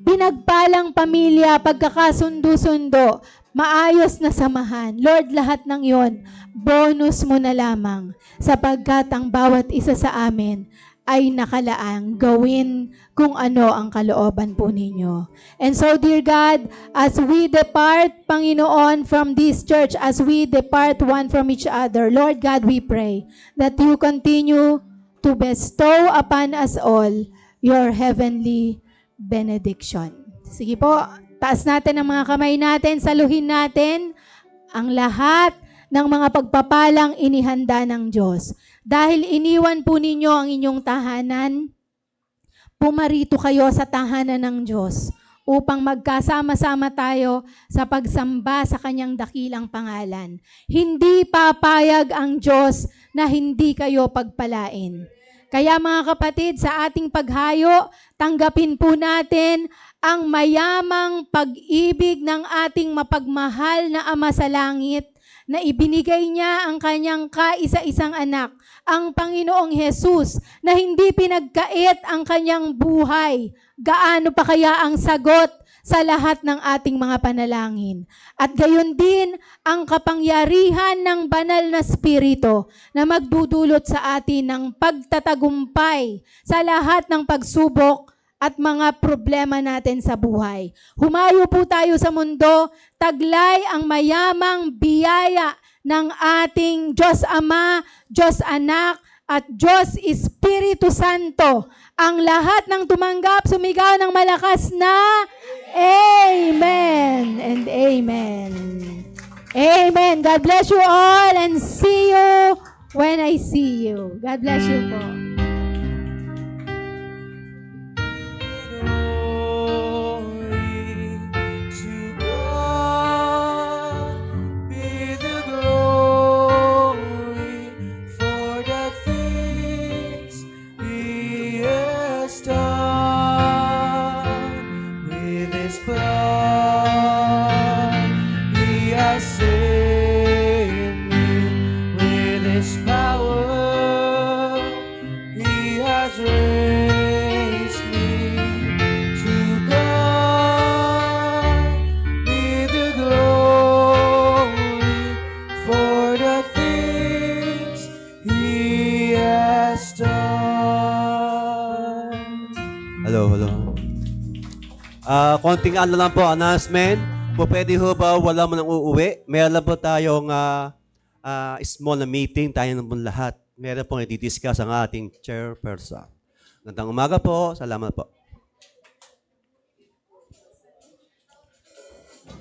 pinagpalang pamilya, pagkakasundo-sundo, maayos na samahan. Lord, lahat ng yon, bonus mo na lamang sapagkat ang bawat isa sa amin ay nakalaang gawin kung ano ang kalooban po ninyo. And so, dear God, as we depart, Panginoon, from this church, as we depart one from each other, Lord God, we pray that you continue to bestow upon us all your heavenly benediction. Sige po, taas natin ang mga kamay natin, saluhin natin ang lahat ng mga pagpapalang inihanda ng Diyos. Dahil iniwan po ninyo ang inyong tahanan, pumarito kayo sa tahanan ng Diyos upang magkasama-sama tayo sa pagsamba sa kanyang dakilang pangalan. Hindi papayag ang Diyos na hindi kayo pagpalain. Kaya mga kapatid, sa ating paghayo, tanggapin po natin ang mayamang pag-ibig ng ating mapagmahal na Ama sa Langit na ibinigay niya ang kanyang kaisa-isang anak, ang Panginoong Hesus, na hindi pinagkait ang kanyang buhay. Gaano pa kaya ang sagot sa lahat ng ating mga panalangin? At gayon din ang kapangyarihan ng banal na Espiritu na magdudulot sa atin ng pagtatagumpay sa lahat ng pagsubok at mga problema natin sa buhay. Humayo po tayo sa mundo, taglay ang mayamang biyaya ng ating Diyos Ama, Diyos Anak, at Diyos Espiritu Santo. Ang lahat ng tumanggap, sumigaw ng malakas na Amen and Amen. Amen. God bless you all and see you when I see you. God bless you po. Glory to God be the glory for Konting ano lang po, announcement. Po pwede ho ba wala mo nang uuwi? Meron lang po tayong small na meeting, tayo naman lahat. Meron pong i-discuss ang ating chairperson. Gandang umaga po. Salamat po.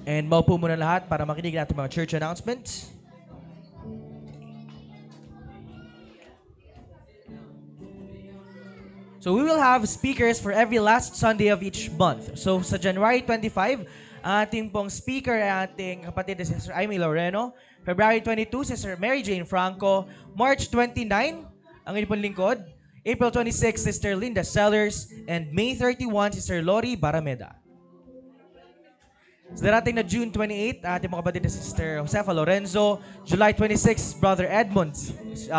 And maupo muna lahat para makinig natin mga church announcements. So we will have speakers for every last Sunday of each month. So sa January 25, ating pong speaker ay ating kapatid na si Sister Amy Loreno. February 22, Sister Mary Jane Franco. March 29, ang inyong pong lingkod. April 26, Sister Linda Sellers. And May 31, Sister Lori Barameda. Sa darating na June 28, ating mga kapatid na Sister Josefa Lorenzo. July 26, Brother Edmund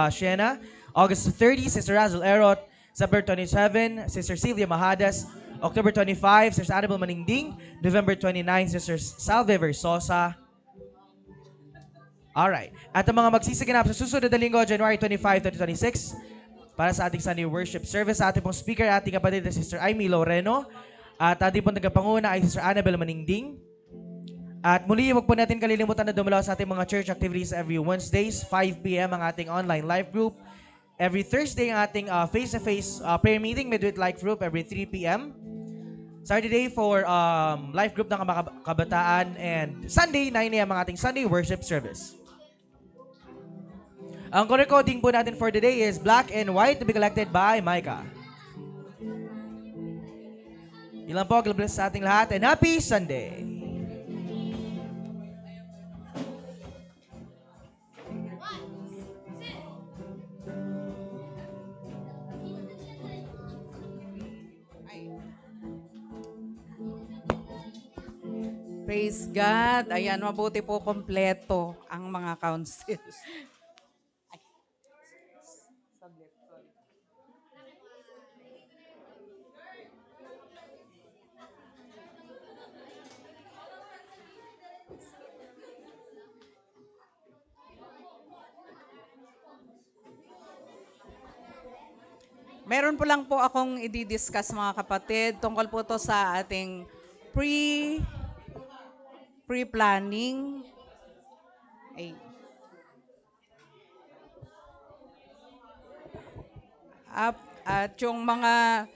Siena. August 30, Sister Razel Erot. September 27, Sister Sylvia Mahadas. October 25, Sister Annabel Maningding. November 29, Sister Salve Versosa. Alright. At ang mga magsisiganap sa susunod na linggo, January 25, 2026, para sa ating Sunday worship service, ating pong speaker, ating kapatid na Sister Amy Loreno. At ating pong tagapanguna ay Sister Annabel Maningding. At muli, huwag po natin kalilimutan na dumalaw sa ating mga church activities every Wednesdays, 5 p.m. ang ating online live group. Every Thursday ang ating face-to-face prayer meeting, Midweek Life Group, every 3 p.m. Saturday for life group ng kabataan. And Sunday, 9 a.m. ang ating Sunday worship service. Ang color coding po natin for today is black and white to be collected by Micah. Ilan po, God bless sa ating lahat and happy Sunday! Praise God. Ayan, mabuti po kompleto ang mga councils. Meron po lang po akong i-discuss mga kapatid. Tungkol po to sa ating pre-planning. Ay. At yung mga